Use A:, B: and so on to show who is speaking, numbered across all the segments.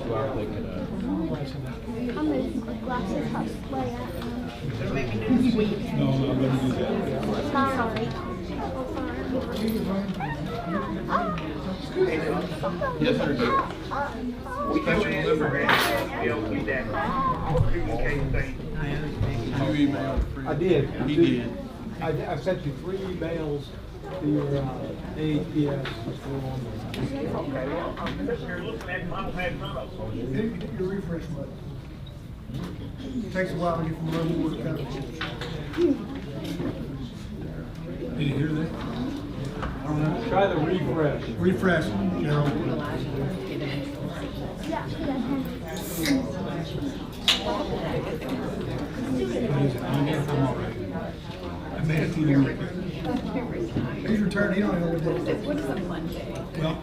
A: go out and pick it up.
B: I'm going to put glasses halfway at.
C: No, I'm going to do that.
B: Sorry.
A: Yes, sir.
D: We can deliberate, with that communication thing.
A: You emailed Fred?
E: I did.
A: He did.
E: I sent you 3 emails to your AHPS.
D: Okay, well, I'm sitting here looking at my pad front of us.
F: Hit your refresh button. It takes a while to get from one more to the other.
C: Did you hear that?
E: I don't know. Try the refresh.
F: Refresh, Gerald.
C: I'm all right. I made it through the week.
F: He's returned, he don't know what it is.
G: What is a Monday?
C: Well,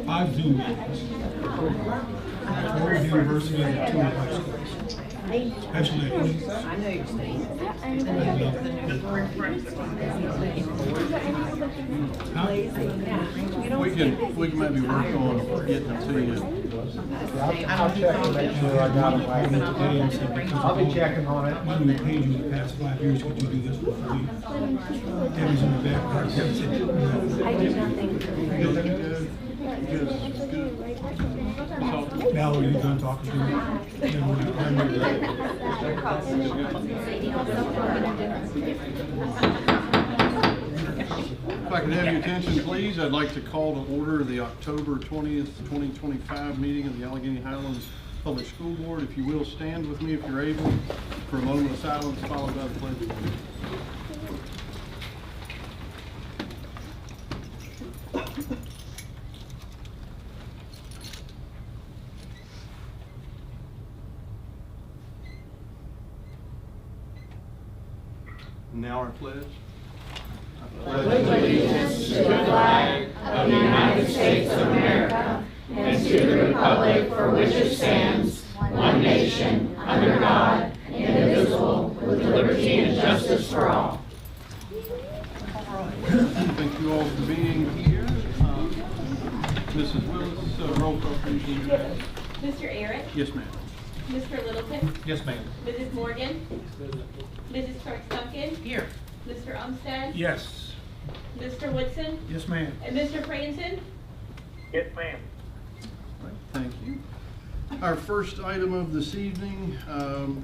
C: 5 Zoom meetings. 4 at university and 2 at high schools. Actually,
G: I know you're saying.
A: We can maybe work on getting it to you.
E: I'll check to make sure I got it right.
C: today and said, because
E: I'll be checking on it.
C: when we paid you the past 5 years, could you do this for free? Debbie's in the back. Debbie said, no.
G: I do nothing.
C: Valerie, you done talking to me? Yeah, we're not-
A: If I could have your attention, please, I'd like to call to order the October 20th, 2025 meeting of the Allegheny Highlands Public School Board. If you will, stand with me if you're able for a moment of silence, followed by the pledge of allegiance. Now our pledge.
H: Pledge allegiance to the flag of the United States of America and to the republic for which it stands, one nation, under God, indivisible, with liberty and justice for all.
A: Thank you all for being here. Mrs. Willis, roll call please.
I: Mr. Aaron?
A: Yes, ma'am.
I: Mr. Littleton?
C: Yes, ma'am.
I: Mrs. Morgan? Mrs. Starks-Duncan?
F: Here.
I: Mr. Umstead?
C: Yes.
I: Mr. Woodson?
F: Yes, ma'am.
I: And Mr. Franson?
D: Yes, ma'am.
A: Thank you. Our first item of this evening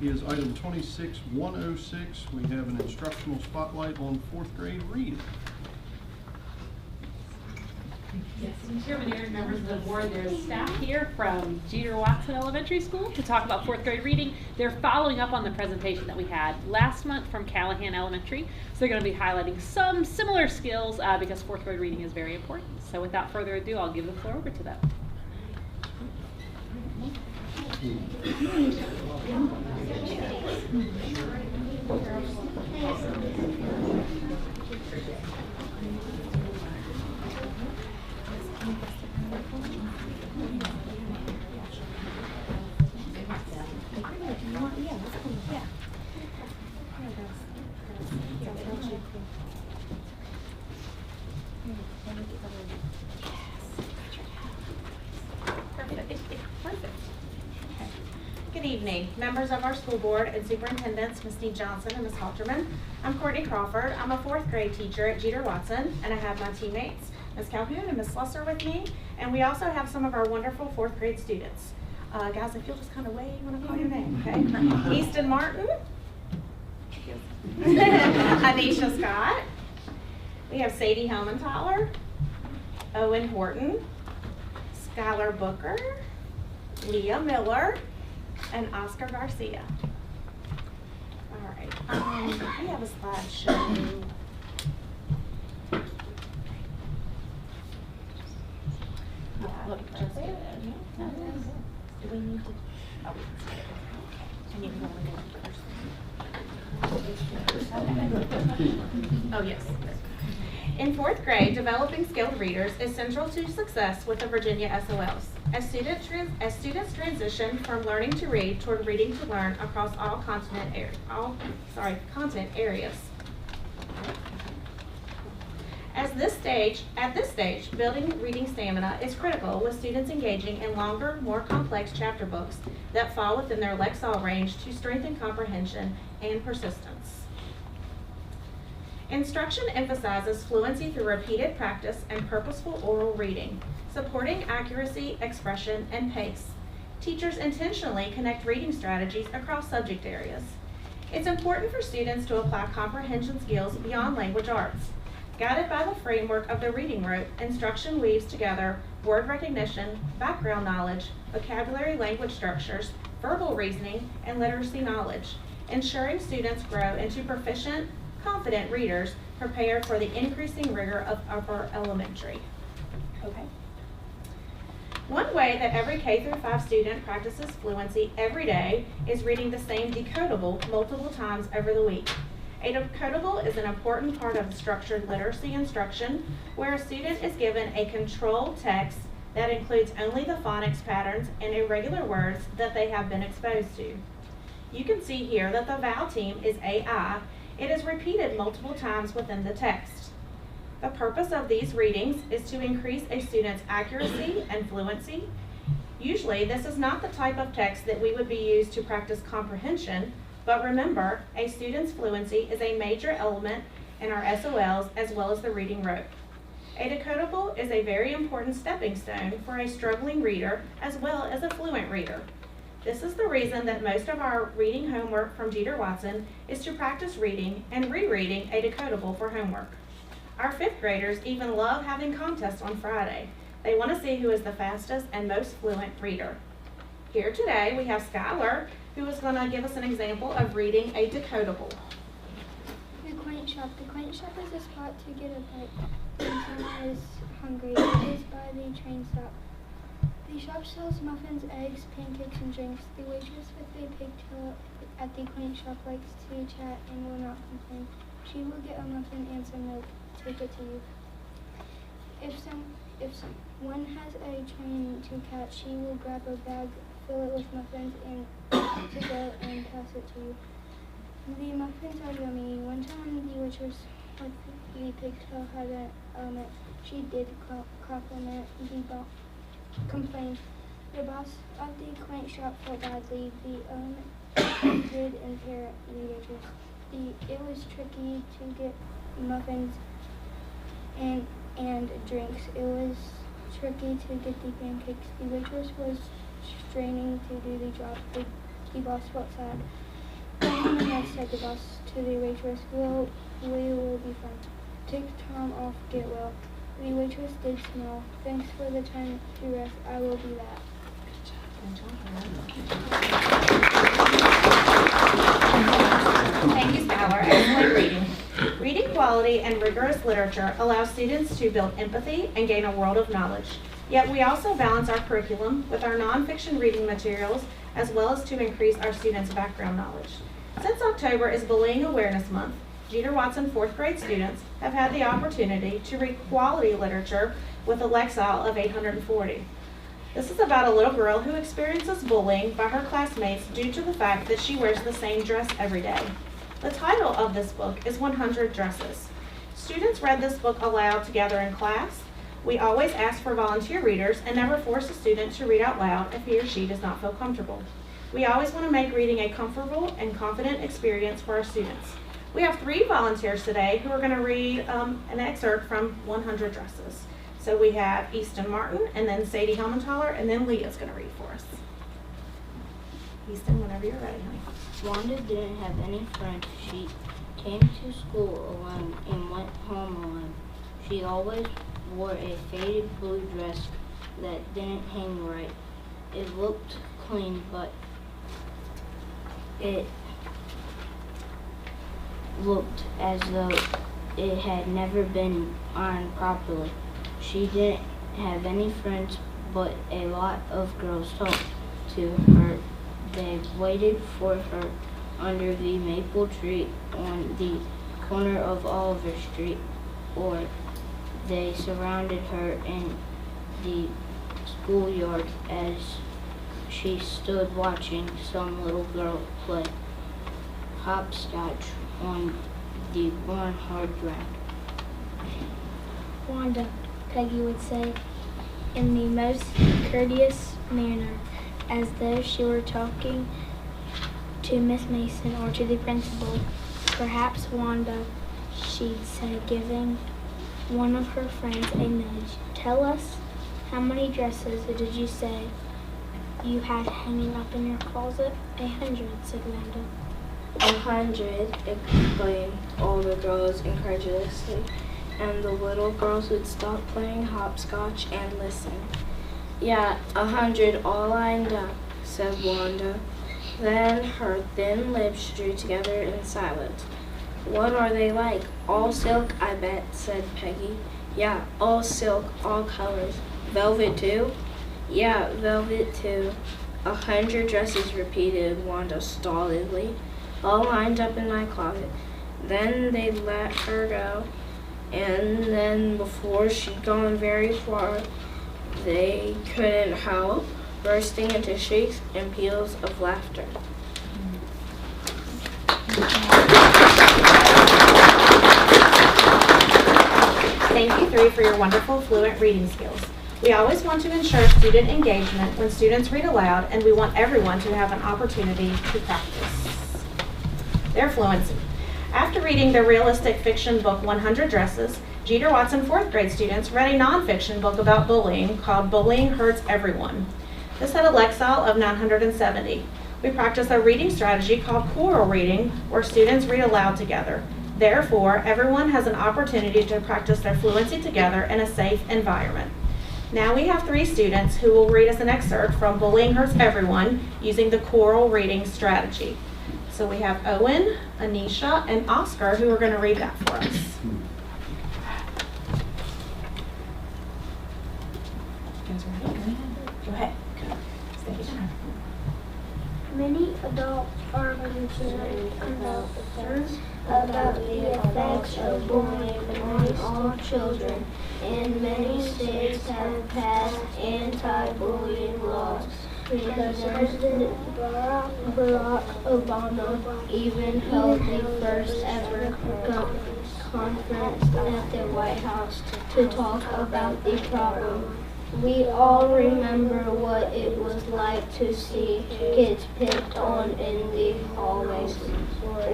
A: is item 26106. We have an instructional spotlight on 4th grade reading.
J: Yes, Chairman Aaron, members of the board, there's staff here from Jeter Watson Elementary School to talk about 4th grade reading. They're following up on the presentation that we had last month from Callahan Elementary. So they're going to be highlighting some similar skills because 4th grade reading is very important. So without further ado, I'll give the floor over to them.
I: Good evening, members of our school board and superintendents, Ms. Dee Johnson and Ms. Halterman. I'm Courtney Crawford. I'm a 4th grade teacher at Jeter Watson, and I have my teammates, Ms. Calhoun and Ms. Slusser with me, and we also have some of our wonderful 4th grade students. Guys, if you'll just kind of wave when I call your name, okay? Easton Martin, Anisha Scott, we have Sadie Helmenthaler, Owen Horton, Skylar Booker, Leah Miller, and Oscar Garcia. All right, we have a slideshow. Look, just do we need to? Oh, we can see it. And you can only go first. Oh, yes. In 4th grade, developing skilled readers is central to success with the Virginia SOLs. As students transition from learning to read toward reading to learn across all content areas. At this stage, building reading stamina is critical, with students engaging in longer, more complex chapter books that fall within their Lexile range to strengthen comprehension and persistence. Instruction emphasizes fluency through repeated practice and purposeful oral reading, supporting accuracy, expression, and pace. Teachers intentionally connect reading strategies across subject areas. It's important for students to apply comprehension skills beyond language arts. Guided by the framework of the reading rope, instruction weaves together word recognition, background knowledge, vocabulary language structures, verbal reasoning, and literacy knowledge, ensuring students grow into proficient, confident readers prepared for the increasing rigor of upper elementary. Okay. One way that every K-5 student practices fluency every day is reading the same decodable multiple times over the week. A decodable is an important part of structured literacy instruction, where a student is given a controlled text that includes only the phonics patterns and irregular words that they have been exposed to. You can see here that the vowel team is AI. It is repeated multiple times within the text. The purpose of these readings is to increase a student's accuracy and fluency. Usually, this is not the type of text that we would be used to practice comprehension, but remember, a student's fluency is a major element in our SOLs as well as the reading rope. A decodable is a very important stepping stone for a struggling reader as well as a fluent reader. This is the reason that most of our reading homework from Jeter Watson is to practice reading and rereading a decodable for homework. Our 5th graders even love having contests on Friday. They want to see who is the fastest and most fluent reader. Here today we have Skylar, who is going to give us an example of reading a decodable.
B: The quaint shop. The quaint shop is a spot to get a bite when someone is hungry. It is by the train stop. The shop sells muffins, eggs, pancakes, and drinks. The waitress with a pigtail at the quaint shop likes to chat and will not complain. She will get a muffin and some milk. Take it to you. If someone has a train to catch, she will grab a bag, fill it with muffins, and to go and pass it to you. The muffins are yummy. One time the waitress with the pigtail had an element. She did compliment the boss. Complained. The boss of the quaint shop felt badly. The element did impair the waitress. It was tricky to get muffins and drinks. It was tricky to get the pancakes. The waitress was straining to do the job. The boss felt sad. Come home and rest, said the boss to the waitress. We will be fine. Take Tom off, get well. The waitress did smile. Thanks for the time to rest. I will be back.
I: Thank you, Skylar. Excellent reading. Reading quality and rigorous literature allows students to build empathy and gain a world of knowledge. Yet we also balance our curriculum with our nonfiction reading materials, as well as to increase our students' background knowledge. Since October is Bullying Awareness Month, Jeter Watson 4th grade students have had the opportunity to read quality literature with a Lexile of 840. This is about a little girl who experiences bullying by her classmates due to the fact that she wears the same dress every day. The title of this book is 100 Dresses. Students read this book aloud together in class. We always ask for volunteer readers and never force a student to read out loud if he or she does not feel comfortable. We always want to make reading a comfortable and confident experience for our students. We have 3 volunteers today who are going to read an excerpt from 100 Dresses. So we have Easton Martin, and then Sadie Helmenthaler, and then Leah's going to read for us. Easton, whenever you're ready, honey.
K: Wanda didn't have any friends. She came to school alone and went home alone. She always wore a faded blue dress that didn't hang right. It looked clean, but it looked as though it had never been on properly. She didn't have any friends, but a lot of girls talked to her. They waited for her under the maple tree on the corner of Oliver Street, or they surrounded her in the schoolyard as she stood watching some little girl play hopscotch on the worn hard ground.
B: Wanda, Peggy would say, in the most courteous manner, as though she were talking to Miss Mason or to the principal. Perhaps Wanda, she'd say, giving one of her friends a nudge. Tell us, how many dresses did you say you had hanging up in your closet? 100, said Wanda.
K: 100, exclaimed all the girls incredulously, and the little girls would stop playing hopscotch and listen. Yeah, 100 all lined up, said Wanda. Then her thin lips drew together in silence. What are they like? All silk, I bet, said Peggy. Yeah, all silk, all colors. Velvet too? Yeah, velvet too. 100 dresses, repeated Wanda stolidly, all lined up in my closet. Then they let her go, and then before she'd gone very far, they couldn't help bursting into shrieks and peals of laughter.
I: Thank you three for your wonderful fluent reading skills. We always want to ensure student engagement when students read aloud, and we want everyone to have an opportunity to practice their fluency. After reading the realistic fiction book 100 Dresses, Jeter Watson 4th grade students read a nonfiction book about bullying called Bullying Hurts Everyone. This had a Lexile of 970. We practiced a reading strategy called choral reading, where students read aloud together. Therefore, everyone has an opportunity to practice their fluency together in a safe environment. Now we have three students who will read us an excerpt from Bullying Hurts Everyone using the choral reading strategy. So we have Owen, Anisha, and Oscar who are going to read that for us. Go ahead.
B: Many adults are concerned about the effects of bullying on all children, and many states have passed anti-bullying laws. Because President Barack Obama even held the first ever conference at the White House to talk about the problem. We all remember what it was like to see kids picked on in the hallways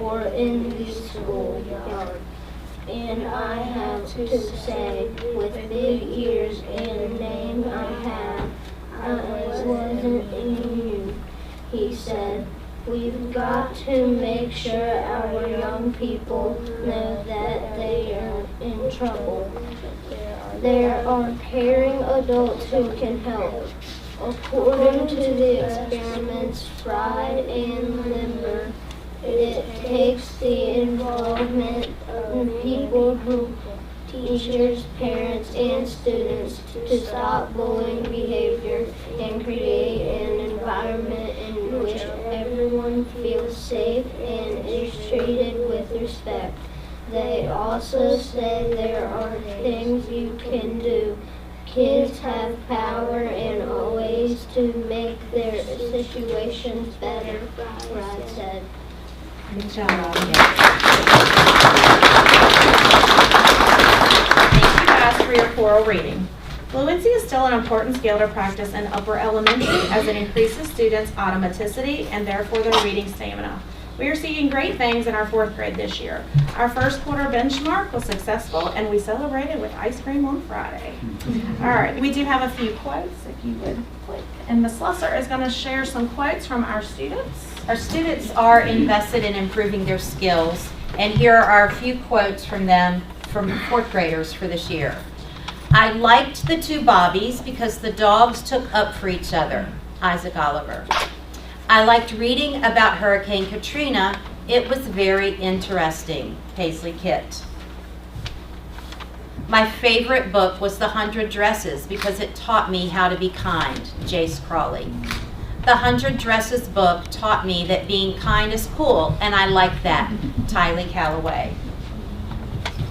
B: or in the schoolyard. And I have to say, with big ears and a name I have, I wasn't immune. He said, we've got to make sure our young people know that they are in trouble. There are caring adults who can help. According to the experiments Fried and Limber, it takes the involvement of people who teachers, parents, and students to stop bullying behavior and create an environment in which everyone feels safe and is treated with respect. They also say there are things you can do. Kids have power and ways to make their situations better, Brad said.
I: Good job. Thank you guys for your choral reading. Fluency is still an important skill to practice in upper elementary as it increases students' automaticity and therefore their reading stamina. We are seeing great things in our 4th grade this year. Our first quarter benchmark was successful and we celebrated with ice cream on Friday. All right, we do have a few quotes if you would click. And Ms. Lesser is going to share some quotes from our students.
H: Our students are invested in improving their skills, and here are a few quotes from them from 4th graders for this year. I liked the two Bobbies because the dogs took up for each other, Isaac Oliver. I liked reading about Hurricane Katrina. It was very interesting, Paisley Kitt. My favorite book was The 100 Dresses because it taught me how to be kind, Jace Crawley. The 100 Dresses book taught me that being kind is cool, and I like that, Tylee Calloway.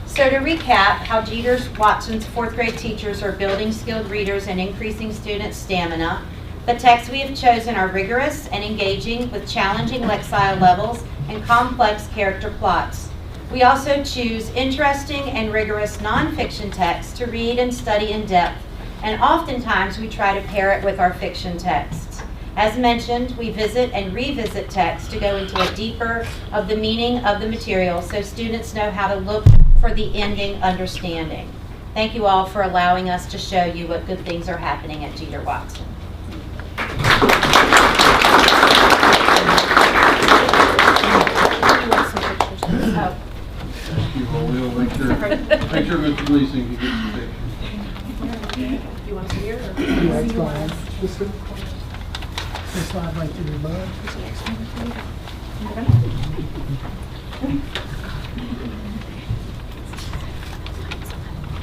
H: So to recap how Jeter Watson's 4th grade teachers are building skilled readers and increasing student stamina, the texts we have chosen are rigorous and engaging with challenging lexile levels and complex character plots.
I: We also choose interesting and rigorous nonfiction texts to read and study in depth, and oftentimes we try to pair it with our fiction texts. As mentioned, we visit and revisit texts to go into a deeper of the meaning of the material so students know how to look for the ending understanding. Thank you all for allowing us to show you what good things are happening at Jeter Watson.
A: You all will make sure Mr. Leasing can get the picture.
I: You want to see here?
F: Yeah, it's fine. This slide right through the mud.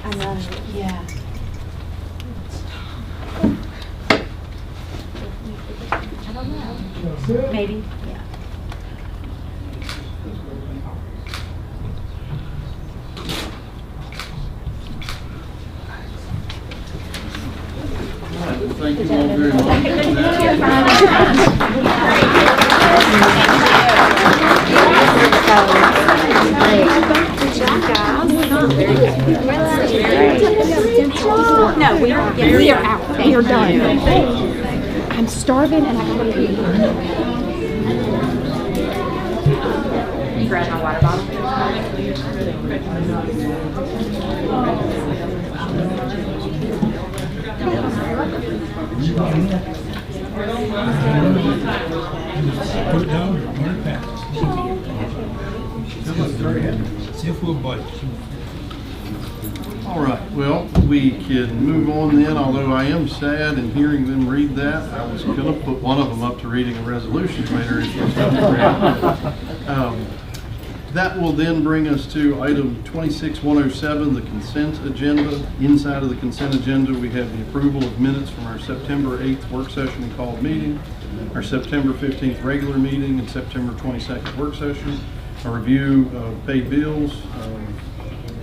I: I know. Yeah. I don't know. Maybe. Yeah.
A: Thank you all very much.
H: No, we are out. We are done. I'm starving and I gotta eat.
I: You grab my water bottle.
C: Put it down, run it back. See if we'll bite.
A: All right, well, we can move on then, although I am sad in hearing them read that. I was going to put one of them up to reading a resolution later. That will then bring us to item 26107, the consent agenda. Inside of the consent agenda, we have the approval of minutes from our September 8th work session and called meeting, our September 15th regular meeting, and September 22nd work session, a review of paid bills,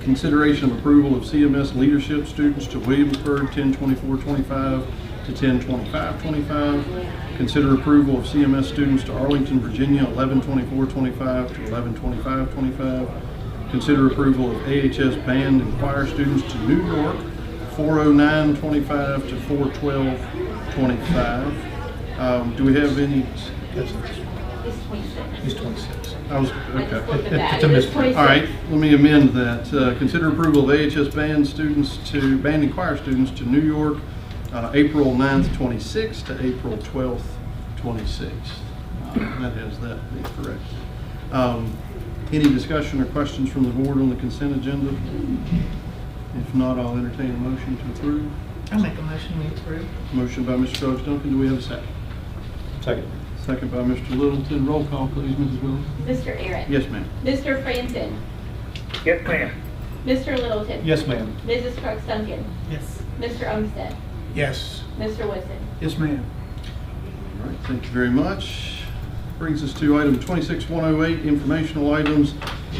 A: consideration of approval of CMS leadership students to Williamsburg 10/24/25 to 10/25/25. Consider approval of CMS students to Arlington, Virginia 11/24/25 to 11/25/25. Consider approval of AHS band and choir students to New York 4/09/25 to 4/12/25. Do we have any?
C: He's 26.
A: I was, okay.
C: It's a mystery.
A: All right, let me amend that. Consider approval of AHS band and choir students to New York, April 9th, 26 to April 12th, 26. That has that be correct. Any discussion or questions from the board on the consent agenda? If not, I'll entertain a motion to approve.
G: I'll make a motion to approve.
A: Motion by Mr. Coach Duncan. Do we have a second?
C: Second.
A: Second by Mr. Littleton. Roll call, please, Mrs. Willis.
J: Mr. Aaron.
A: Yes, ma'am.
J: Mr. Franson.
D: Yes, ma'am.
J: Mr. Littleton.
C: Yes, ma'am.
J: Mrs. Crooks Duncan.
F: Yes.
J: Mr. Umstead.
F: Yes.
J: Mr. Woodson.
F: Yes, ma'am.
A: All right, thank you very much. Brings us to item 26108, informational items.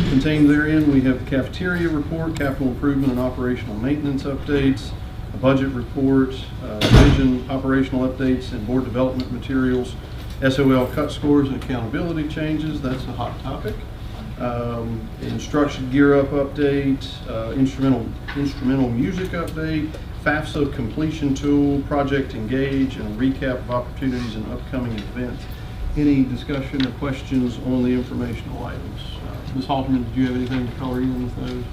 A: Contained therein, we have the cafeteria report, capital improvement and operational maintenance updates, a budget report, vision operational updates, and board development materials, SOL cut scores and accountability changes. That's a hot topic. Instruction gear up update, instrumental music update, FAFSA completion tool, project engage, and a recap of opportunities and upcoming events. Any discussion or questions on the informational items? Ms. Halterman, did you have anything to color in with those?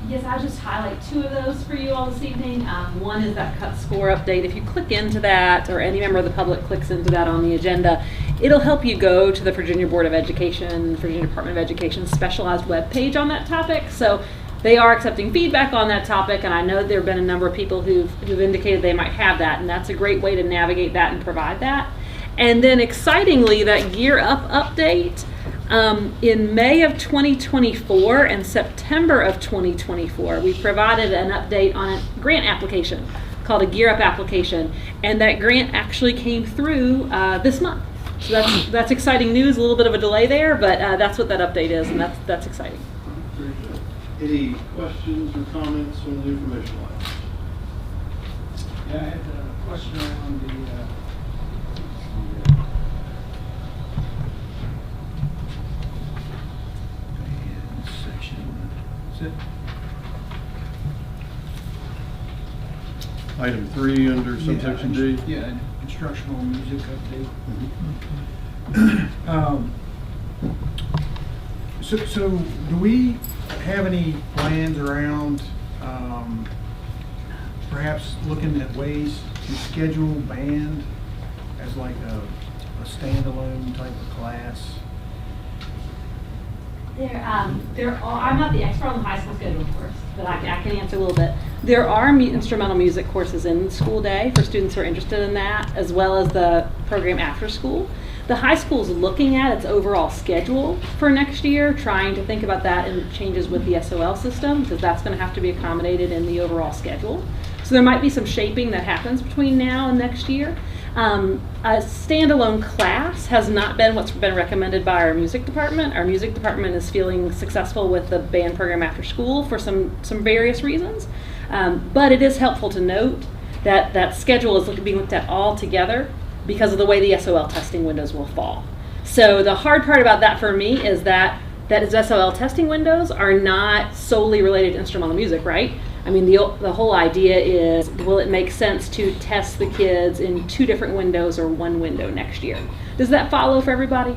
J: Yes, I'll just highlight two of those for you all this evening. One is that cut score update. If you click into that, or any member of the public clicks into that on the agenda, it'll help you go to the Virginia Board of Education, Virginia Department of Education specialized webpage on that topic. So they are accepting feedback on that topic, and I know there have been a number of people who've indicated they might have that, and that's a great way to navigate that and provide that. And then excitingly, that Gear Up update, in May of 2024 and September of 2024, we provided an update on a grant application called a Gear Up application, and that grant actually came through this month. So that's exciting news. A little bit of a delay there, but that's what that update is, and that's exciting.
A: Very good. Any questions or comments on the informational items?
E: Yeah, I had a question on the
F: Section That's it.
A: Item 3 under subsection D.
F: Yeah, instructional music update. So do we have any plans around perhaps looking at ways to schedule band as like a standalone type of class?
J: I'm not the expert on the high school schedule, of course, but I can answer a little bit. There are instrumental music courses in the school day for students who are interested in that, as well as the program after school. The high school is looking at its overall schedule for next year, trying to think about that and changes with the SOL system, because that's going to have to be accommodated in the overall schedule. So there might be some shaping that happens between now and next year. A standalone class has not been what's been recommended by our music department. Our music department is feeling successful with the band program after school for some various reasons. But it is helpful to note that that schedule is being looked at all together because of the way the SOL testing windows will fall. So the hard part about that for me is that SOL testing windows are not solely related to instrumental music, right? I mean, the whole idea is, will it make sense to test the kids in 2 different windows or 1 window next year? Does that follow for everybody?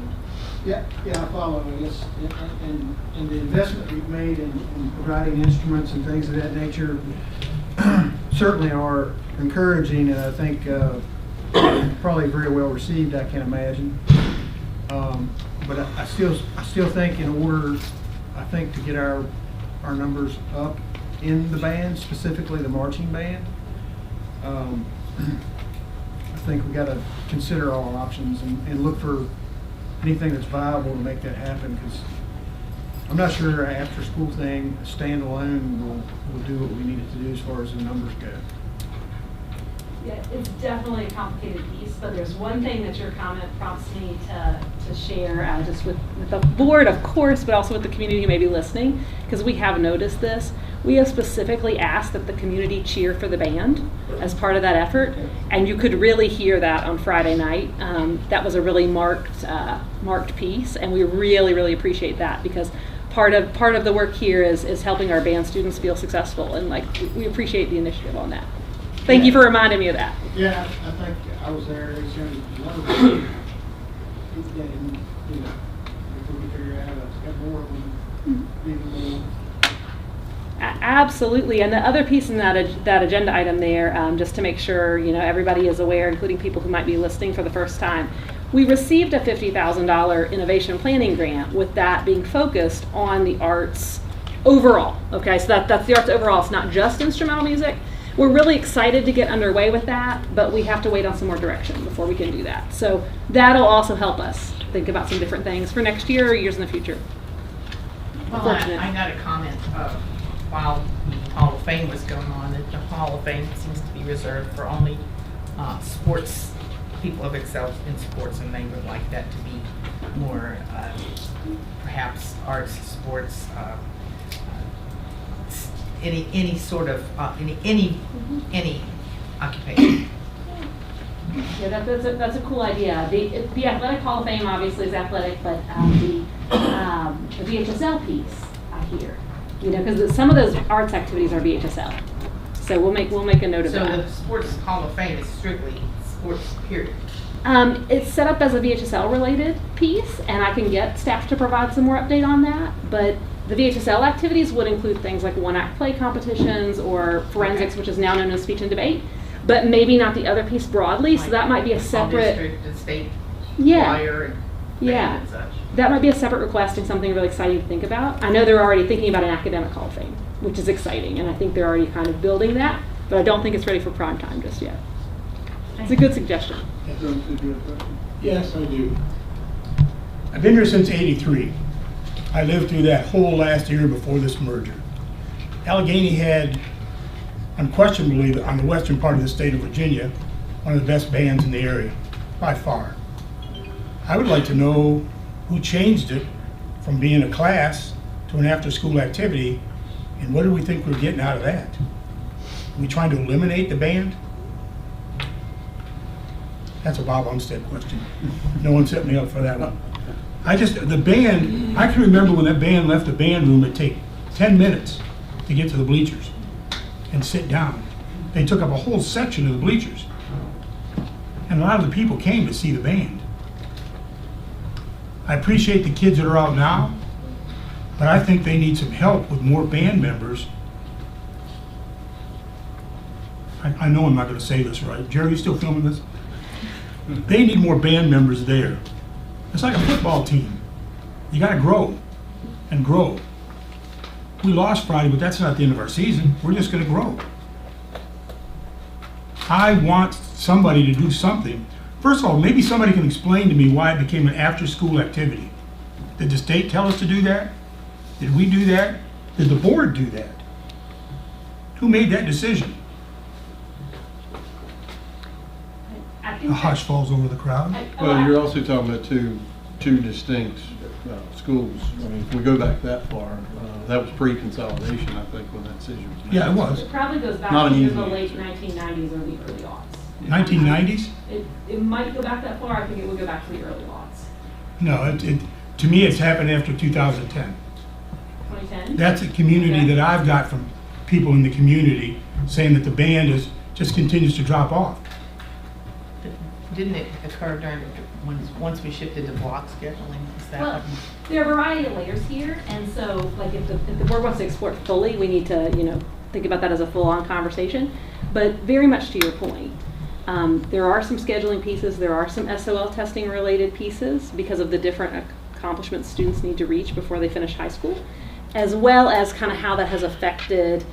F: Yeah, I follow. Yes, and the investment we've made in providing instruments and things of that nature certainly are encouraging, and I think probably very well received, I can imagine. But I still think in order, I think, to get our numbers up in the band, specifically the marching band, I think we got to consider all options and look for anything that's viable to make that happen, because I'm not sure our after school thing standalone will do what we need it to do as far as the numbers go.
J: Yeah, it's definitely a complicated piece, but there's one thing that your comment prompts me to share, just with the board, of course, but also with the community who may be listening, because we have noticed this. We have specifically asked that the community cheer for the band as part of that effort, and you could really hear that on Friday night. That was a really marked piece, and we really, really appreciate that, because part of the work here is helping our band students feel successful, and we appreciate the initiative on that. Thank you for reminding me of that.
F: Yeah, I think I was there. It's wonderful. If we can figure out how to get more of them, even more.
J: Absolutely, and the other piece in that agenda item there, just to make sure everybody is aware, including people who might be listening for the first time, we received a $50,000 innovation planning grant, with that being focused on the arts overall. Okay, so that's the arts overall. It's not just instrumental music. We're really excited to get underway with that, but we have to wait on some more direction before we can do that. So that'll also help us think about some different things for next year or years in the future.
G: Well, I got a comment while the Hall of Fame was going on, that the Hall of Fame seems to be reserved for only sports, people have excelled in sports, and they would like that to be more perhaps arts, sports, any sort of any occupation.
J: Yeah, that's a cool idea. The Athletic Hall of Fame obviously is athletic, but the VHSL piece, I hear, because some of those arts activities are VHSL. So we'll make a note of that.
G: So the Sports Hall of Fame is strictly sports, period.
J: It's set up as a VHSL related piece, and I can get staff to provide some more update on that, but the VHSL activities would include things like one-act play competitions or forensics, which is now known as speech and debate, but maybe not the other piece broadly, so that might be a separate...
G: District and state
J: choir
G: and
J: yeah.
G: and such.
J: That might be a separate request and something really exciting to think about. I know they're already thinking about an academic Hall of Fame, which is exciting, and I think they're already kind of building that, but I don't think it's ready for prime time just yet. It's a good suggestion.
C: Yes, I do. I've been here since '83. I lived through that whole last year before this merger. Allegheny had, unquestionably, on the western part of the state of Virginia, one of the best bands in the area, by far. I would like to know who changed it from being a class to an after-school activity, and what do we think we're getting out of that? Are we trying to eliminate the band? That's a Bob Umstead question. No one set me up for that one. The band, I can remember when that band left the band room at take 10 minutes to get to the bleachers and sit down. They took up a whole section of the bleachers. And a lot of the people came to see the band. I appreciate the kids that are out now, but I think they need some help with more band members. I know I'm not going to say this right. Jerry, you still filming this? They need more band members there. It's like a football team. You got to grow and grow. We lost Friday, but that's not the end of our season. We're just going to grow. I want somebody to do something. First of all, maybe somebody can explain to me why it became an after-school activity. Did the state tell us to do that? Did we do that? Did the board do that? Who made that decision? A hush falls over the crowd.
A: Well, you're also talking about two distinct schools. I mean, if we go back that far, that was pre-consolidation, I think, when that decision was made.
C: Yeah, it was.
J: It probably goes back
A: Not
J: to
A: an
J: either
A: easy
J: the late
A: answer.
J: 1990s or the early aughts.
C: 1990s?
J: It might go back that far. I think it would go back to the early aughts.
C: No, to me, it's happened after 2010.
J: 2010?
C: That's a community that I've got from people in the community saying that the band just continues to drop off.
G: Didn't it occur during, once we shifted to block scheduling? Is that
J: Well,
G: what-
J: there are a variety of layers here, and so like if the board wants to explore it fully, we need to think about that as a full-on conversation. But very much to your point, there are some scheduling pieces, there are some SOL testing related pieces because of the different accomplishments students need to reach before they finish high school, as well as kind of how that has affected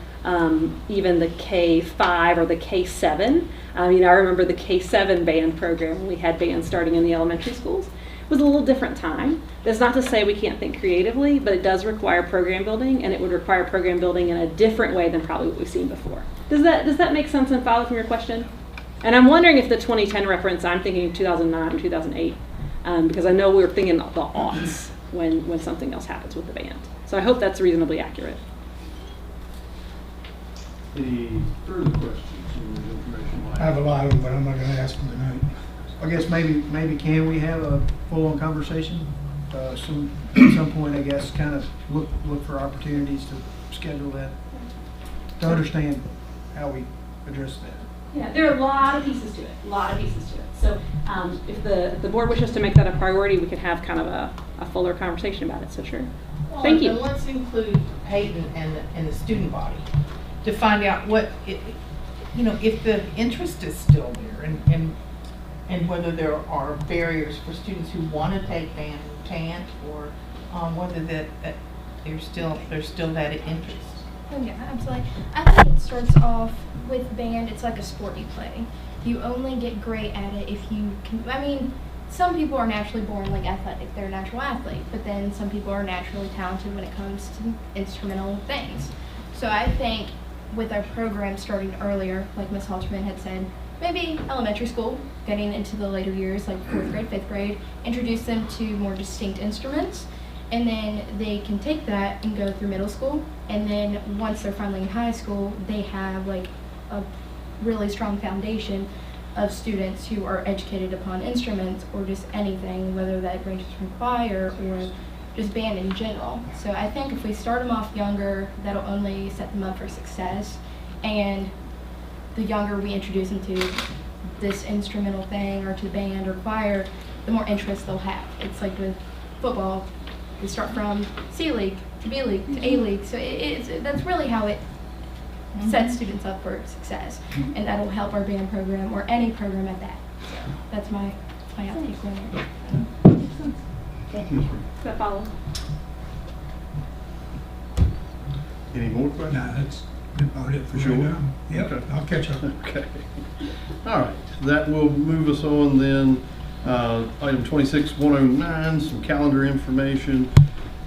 J: even the K-5 or the K-7. I remember the K-7 band program when we had bands starting in the elementary schools. It was a little different time. That's not to say we can't think creatively, but it does require program building, and it would require program building in a different way than probably what we've seen before. Does that make sense and follow from your question? And I'm wondering if the 2010 reference, I'm thinking 2009 or 2008, because I know we were thinking the aughts when something else happens with the band. So I hope that's reasonably accurate.
A: Any further questions on the information?
C: I have a lot of them, but I'm not going to ask them tonight.
F: I guess maybe can we have a full-on conversation? At some point, I guess, kind of look for opportunities to schedule that, to understand how we address that.
J: Yeah, there are a lot of pieces to it, So if the board wishes to make that a priority, we could have kind of a fuller conversation about it, so sure.
G: Well,
J: Thank you.
G: And let's include Peyton and the student body to find out if the interest is still there and whether there are barriers for students who want to take band and can't, or whether that there's still that interest.
L: Oh yeah, absolutely. I think it starts off with band. It's like a sport you play. You only get great at it if you can. Some people are naturally born like athletic. They're a natural athlete. But then some people are naturally talented when it comes to instrumental things. So I think with our program starting earlier, like Ms. Halterman had said, maybe elementary school, getting into the later years, like 4th grade, 5th grade, introduce them to more distinct instruments. And then they can take that and go through middle school. And then once they're finally in high school, they have like a really strong foundation of students who are educated upon instruments or just anything, whether that ranges from choir or just band in general. So I think if we start them off younger, that'll only set them up for success. And the younger we introduce them to this instrumental thing or to band or choir, the more interest they'll have. It's like with football. We start from C League to B League to A League. So that's really how it sets students up for success. And that'll help our band program or any program at that. So that's my outtake on it.
A: Thank you, Ms. Reed.
J: Does that follow?
A: Any more questions?
C: Nah, that's about it for
A: Sure.
C: right now. Yep,
A: Okay.
C: I'll catch up.
A: Okay. All right, that will move us on then. Item 26-109, some calendar information.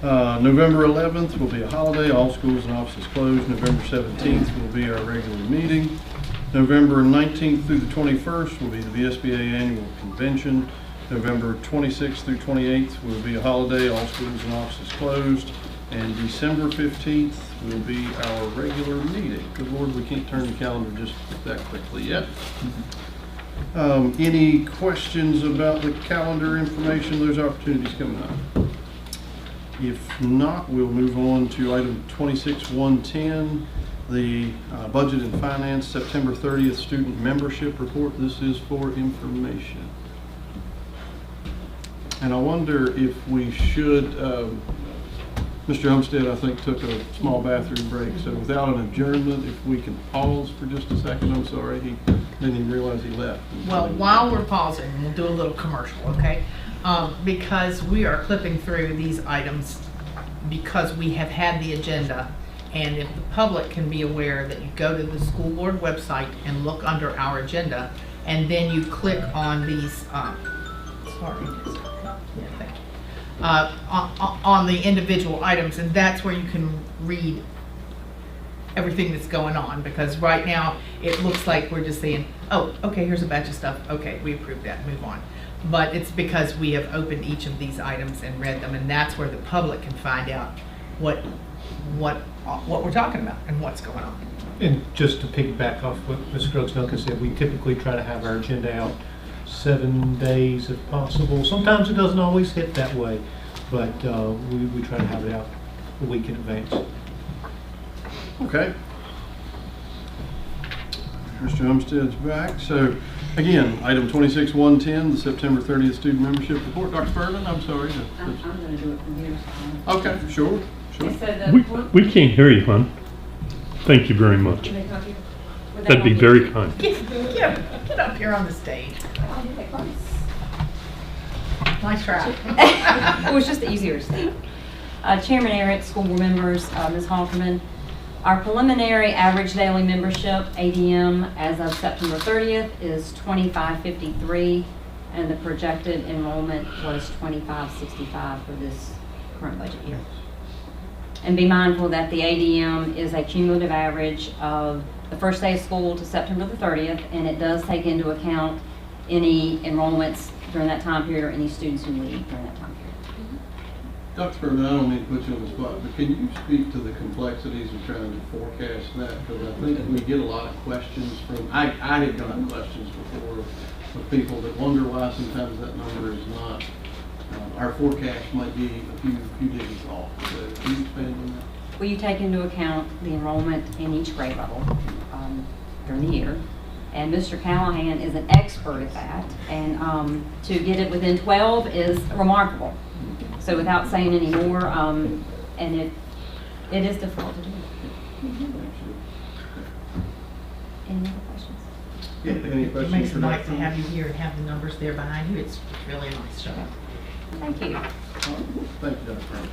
A: November 11th will be a holiday, all schools and offices closed. November 17th will be our regular meeting. November 19th through the 21st will be the VSBA annual convention. November 26th through 28th will be a holiday, all schools and offices closed. And December 15th will be our regular meeting. Good Lord, we can't turn the calendar just that quickly yet. Any questions about the calendar information? There's opportunities coming up. If not, we'll move on to item 26-110, the Budget and Finance September 30th Student Membership Report. This is for information. And I wonder if we should, Mr. Homestead, I think, took a small bathroom break, so without an adjournment, if we can pause for just a second. I'm sorry, he didn't even realize he left.
G: Well, while we're pausing, we'll do a little commercial, okay? Because we are clipping through these items because we have had the agenda. And if the public can be aware that you go to the school board website and look under our agenda, and then you click on these, on the individual items, and that's where you can read everything that's going on, because right now it looks like we're just saying, oh, okay, here's a batch of stuff, okay, we approved that, move on. But it's because we have opened each of these items and read them, and that's where the public can find out what we're talking about and what's going on.
E: And just to piggyback off what Ms. Scruggs-Duncan said, we typically try to have our agenda out 7 days if possible. Sometimes it doesn't always hit that way, but we try to have it out a week in advance.
A: Okay. Mr. Homestead's back. So, again, item 26-110, the September 30th Student Membership Report. Dr. Furman, I'm sorry.
M: I'm going to do it from here.
A: Okay, sure.
N: We can't hear you, hon. Thank you very much. That'd be very kind.
G: Get up here on the stage. Nice try.
M: It was just easier to say. Chairman Eric, school board members, Ms. Halterman, our preliminary average daily membership, ADM, as of September 30th is 2553, and the projected enrollment was 2565 for this current budget year. And be mindful that the ADM is a cumulative average of the first day of school to September the 30th, and it does take into account any enrollments during that time period or any students who leave during that time period.
A: Dr. Furman, I don't mean to put you on the spot, but can you speak to the complexities of trying to forecast that? Because I think we get a lot of questions from, I had gotten questions before of people that wonder why sometimes that number is not, our forecast might be a few digits off. So can you expand on that?
M: Well, you take into account the enrollment in each grade level during the year. And Mr. Callahan is an expert at that. And to get it within 12 is remarkable. So without saying any more, and it is difficult to do. Any other questions?
A: Yeah, any questions?
G: It makes it nice to have you here and have the numbers there behind you. It's really a nice job.
M: Thank you.
A: Thank you, Dr. Furman.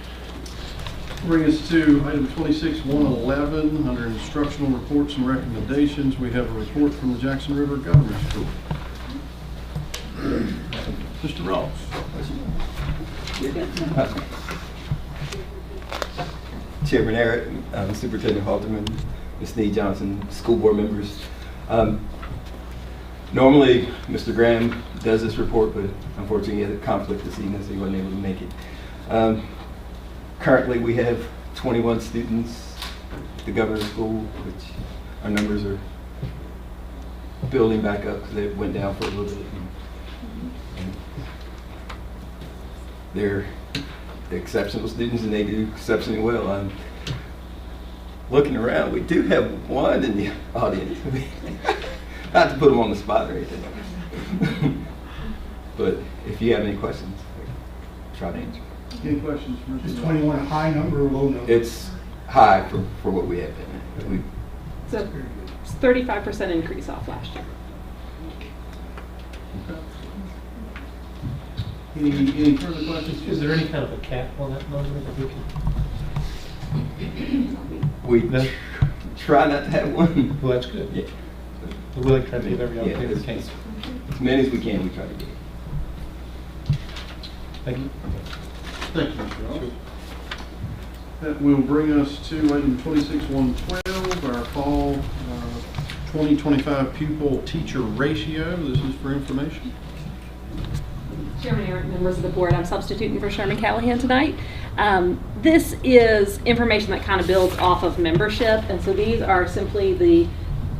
A: Bring us to item 26-111, under instructional reports and recommendations. We have a report from the Jackson River Government School. Mr. Ross.
O: Chairman Eric, Superintendent Halterman, Ms. Snead Johnson, school board members. Normally, Mr. Graham does this report, but unfortunately he had a conflict this evening, so he wasn't able to make it. Currently, we have 21 students at the Governor's School, which our numbers are building back up because they went down for a little bit. And they're exceptional students and they do exceptionally well. I'm looking around, we do have one in the audience. Not to put them on the spot or anything. But if you have any questions, try to answer.
A: Any questions?
C: Is 21 a high number or low number?
O: It's high for what we have been.
J: So it's 35% increase off last year.
A: Any further questions?
E: Is there any kind of a cap on that number that we can?
O: We try not to have one.
E: Well, that's good.
O: Yeah.
E: We like trying to give every opportunity we can.
O: As many as we can, we try to get.
E: Thank you.
A: Thank you, Mr. Ross. That will bring us to item 26-112, our fall 2025 pupil teacher ratio. This is for information.
J: Chairman Eric, members of the board, I'm substituting for Sherman Callahan tonight. This is information that kind of builds off of membership, and so these are simply the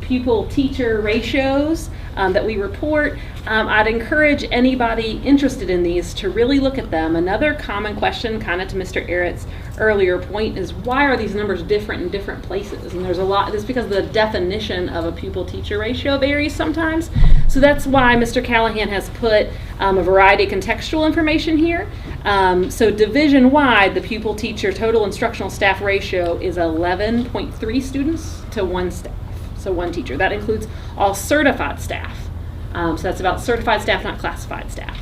J: pupil-teacher ratios that we report. I'd encourage anybody interested in these to really look at them. Another common question, kind of to Mr. Errett's earlier point, is why are these numbers different in different places? And there's a lot, it's because the definition of a pupil-teacher ratio varies sometimes. So that's why Mr. Callahan has put a variety of contextual information here. So division-wide, the pupil-teacher total instructional staff ratio is 11.3 students to 1 staff, so 1 teacher. That includes all certified staff. So that's about certified staff, not classified staff.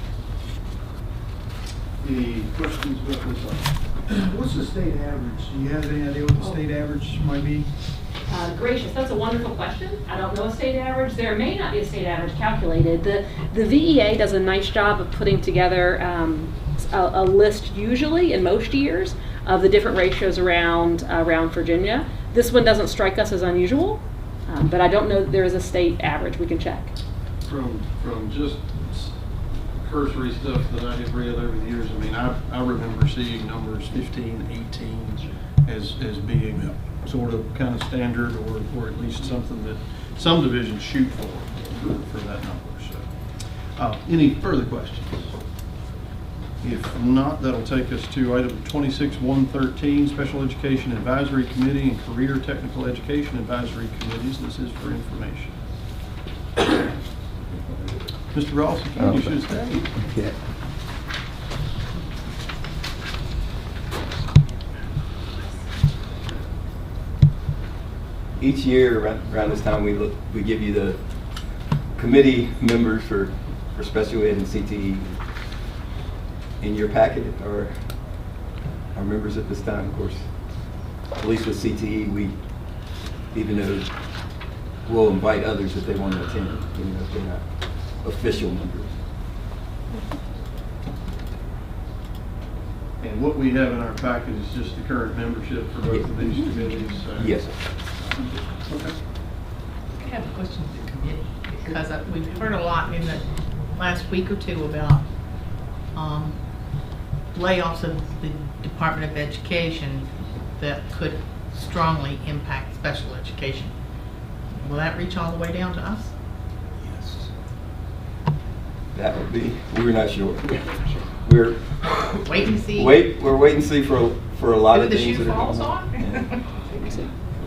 A: Any questions about this item?
F: What's the state average? Do you have any idea what the state average might be?
J: Gracious, that's a wonderful question. I don't know a state average. There may not be a state average calculated. The VEA does a nice job of putting together a list, usually in most years, of the different ratios around Virginia. This one doesn't strike us as unusual, but I don't know that there is a state average. We can check.
A: From just cursory stuff that I have read over the years, I mean, I remember seeing numbers 15, 18 as being sort of kind of standard, or at least something that some divisions shoot for that number. So, any further questions? If not, that'll take us to item 26-113, Special Education Advisory Committee and Career Technical Education Advisory Committees. This is for information. Mr. Ross, you should stay.
O: Yeah. Each year around this time, we give you the committee members for special ed and CTE. In your packet are our members at this time, of course. At least with CTE, we, even though we'll invite others if they want to attend, even if they're not official members.
A: And what we have in our packet is just the current membership for both of these committees.
O: Yes, sir.
A: Okay.
G: I have a question to the committee, because we've heard a lot in the last week or two about layoffs of the Department of Education that could strongly impact special education. Will that reach all the way down to us?
O: Yes. That would be, we're not sure. We're
G: wait and see.
O: We're waiting to see for a lot of
G: the
O: things
G: shoe
O: that are
G: falls
O: going on.
G: on?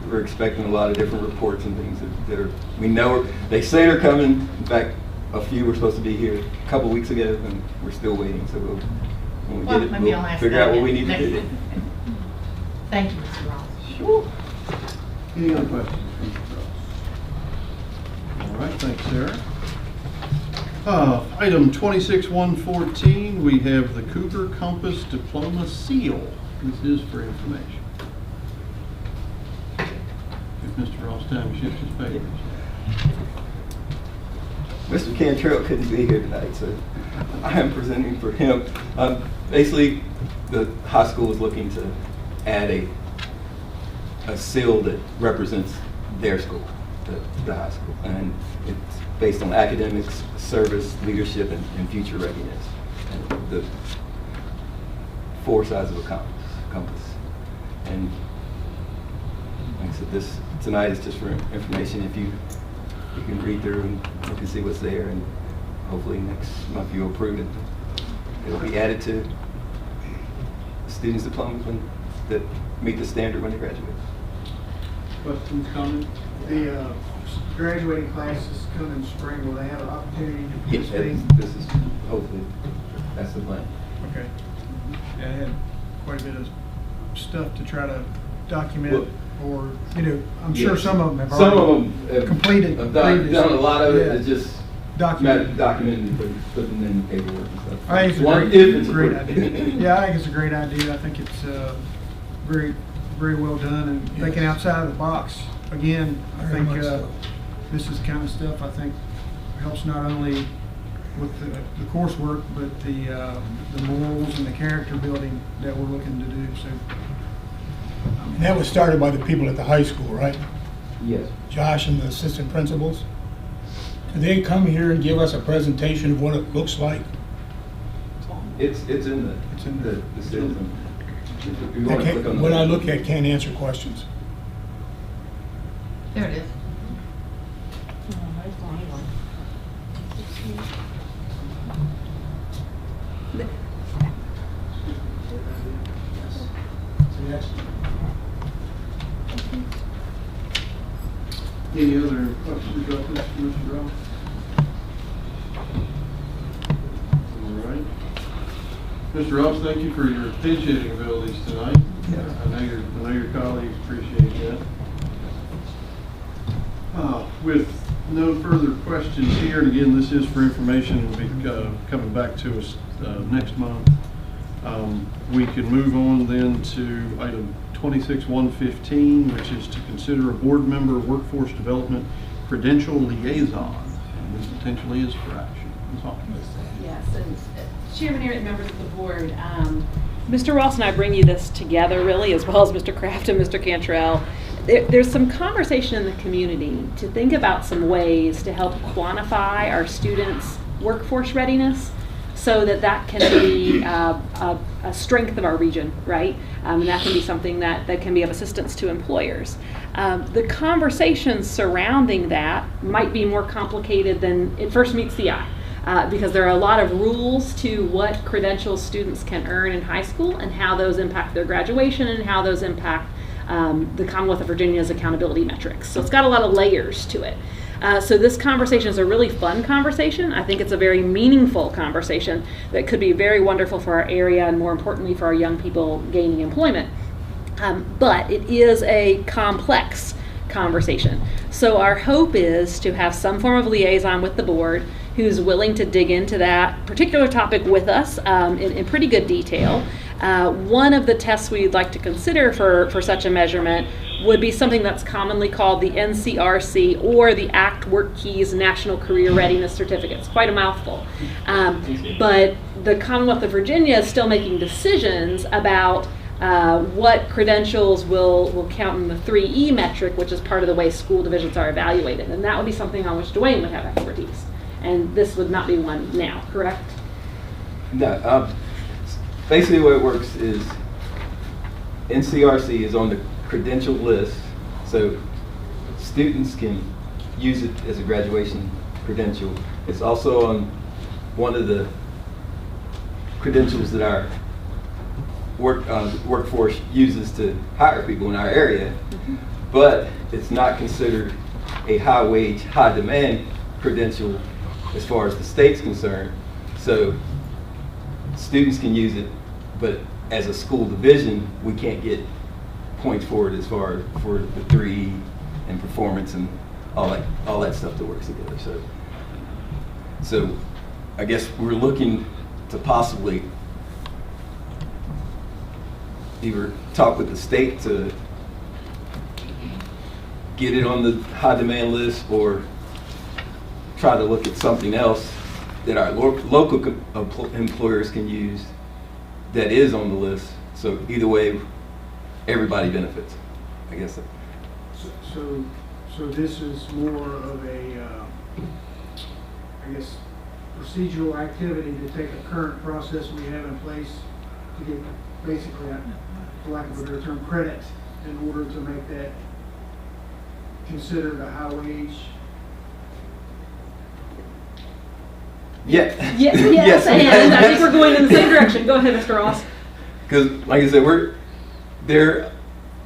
O: We're expecting a lot of different reports and things that are, we know, they say they're coming. In fact, a few were supposed to be here a couple weeks ago, and we're still waiting. So when we get it,
G: maybe
O: we'll
G: I'll ask
O: figure
G: that
O: out what we
G: again.
O: need to do.
G: Thank you, Mr. Ross.
A: Sure. Any other questions? All right, thanks, Sarah. Item 26-114, we have the Cougar Compass Diploma Seal. This is for information. If Mr. Ross time shifts his papers.
O: Mr. Cantrell couldn't be here tonight, so I am presenting for him. Basically, the high school is looking to add a seal that represents their school, the high school, and it's based on academics, service, leadership, and future readiness. And the 4 sides of a compass. And like I said, this tonight is just for information. If you can read through and you can see what's there, and hopefully next month you'll approve it. It'll be added to students' diplomas that meet the standard when they graduate.
A: Questions, comments?
F: The graduating classes come in spring. Will they have an opportunity to
O: Yes,
F: participate?
O: this is hopefully, that's the plan.
F: Okay. Yeah, I had quite a bit of stuff to try to document, or, I'm sure some of them have already completed.
O: Have done a lot of it.
F: Yeah.
O: It's just
F: Documented.
O: documenting and putting in paperwork and stuff.
F: I think it's a great idea. Yeah, I think it's a great idea. I think it's very, very well done, and thinking outside of the box. Again, I
C: Very
F: think
C: much so.
F: this is the kind of stuff I think helps not only with the coursework, but the morals and the character building that we're looking to do. So.
C: And that was started by the people at the high school, right?
O: Yes.
C: Josh and the assistant principals. Do they come here and give us a presentation of what it looks like?
O: It's in the system. If you want to click on the
C: What I look at can't answer questions.
G: There it is.
A: Any other questions about this, Mr. Ross? All right. Mr. Ross, thank you for your pitch-hitting abilities tonight. I know your colleagues appreciate that. With no further questions here, and again, this is for information, will be coming back to us next month. We can move on then to item 26-115, which is to consider a board member workforce development credential liaison. And this potentially is for action. Ms. Hawkins.
J: Yes, and Chairman Aaron, members of the board, Mr. Ross and I bring you this together really, as well as Mr. Kraft and Mr. Cantrell. There's some conversation in the community to think about some ways to help quantify our students' workforce readiness so that can be a strength of our region, right? And that can be something that can be of assistance to employers. The conversations surrounding that might be more complicated than it first meets the eye. Because there are a lot of rules to what credentials students can earn in high school and how those impact their graduation and how those impact the Commonwealth of Virginia's accountability metrics. So it's got a lot of layers to it. So this conversation is a really fun conversation. I think it's a very meaningful conversation that could be very wonderful for our area and more importantly for our young people gaining employment. But it is a complex conversation. So our hope is to have some form of liaison with the board who's willing to dig into that particular topic with us in pretty good detail. One of the tests we'd like to consider for such a measurement would be something that's commonly called the NCRC or the ACT Work Keys National Career Readiness Certificate. It's quite a mouthful. But the Commonwealth of Virginia is still making decisions about what credentials will count in the 3E metric, which is part of the way school divisions are evaluated. And that would be something on which Dwayne would have expertise. And this would not be one now, correct?
O: No. Basically, the way it works is NCRC is on the credential list, so students can use it as a graduation credential. It's also on one of the credentials that our workforce uses to hire people in our area, but it's not considered a high wage, high demand credential as far as the state's concerned. So students can use it, but as a school division, we can't get points for it as far for the 3E and performance and all that stuff that works together. So I guess we're looking to possibly either talk with the state to get it on the high demand list or try to look at something else that our local employers can use that is on the list. So either way, everybody benefits, I guess.
F: So this is more of a, I guess, procedural activity to take a current process we have in place to get basically, for lack of a better term, credit in order to make that considered a high wage.
O: Yeah.
J: Yes, and I think we're going in the same direction. Go ahead, Mr. Ross.
O: Because, like I said, they're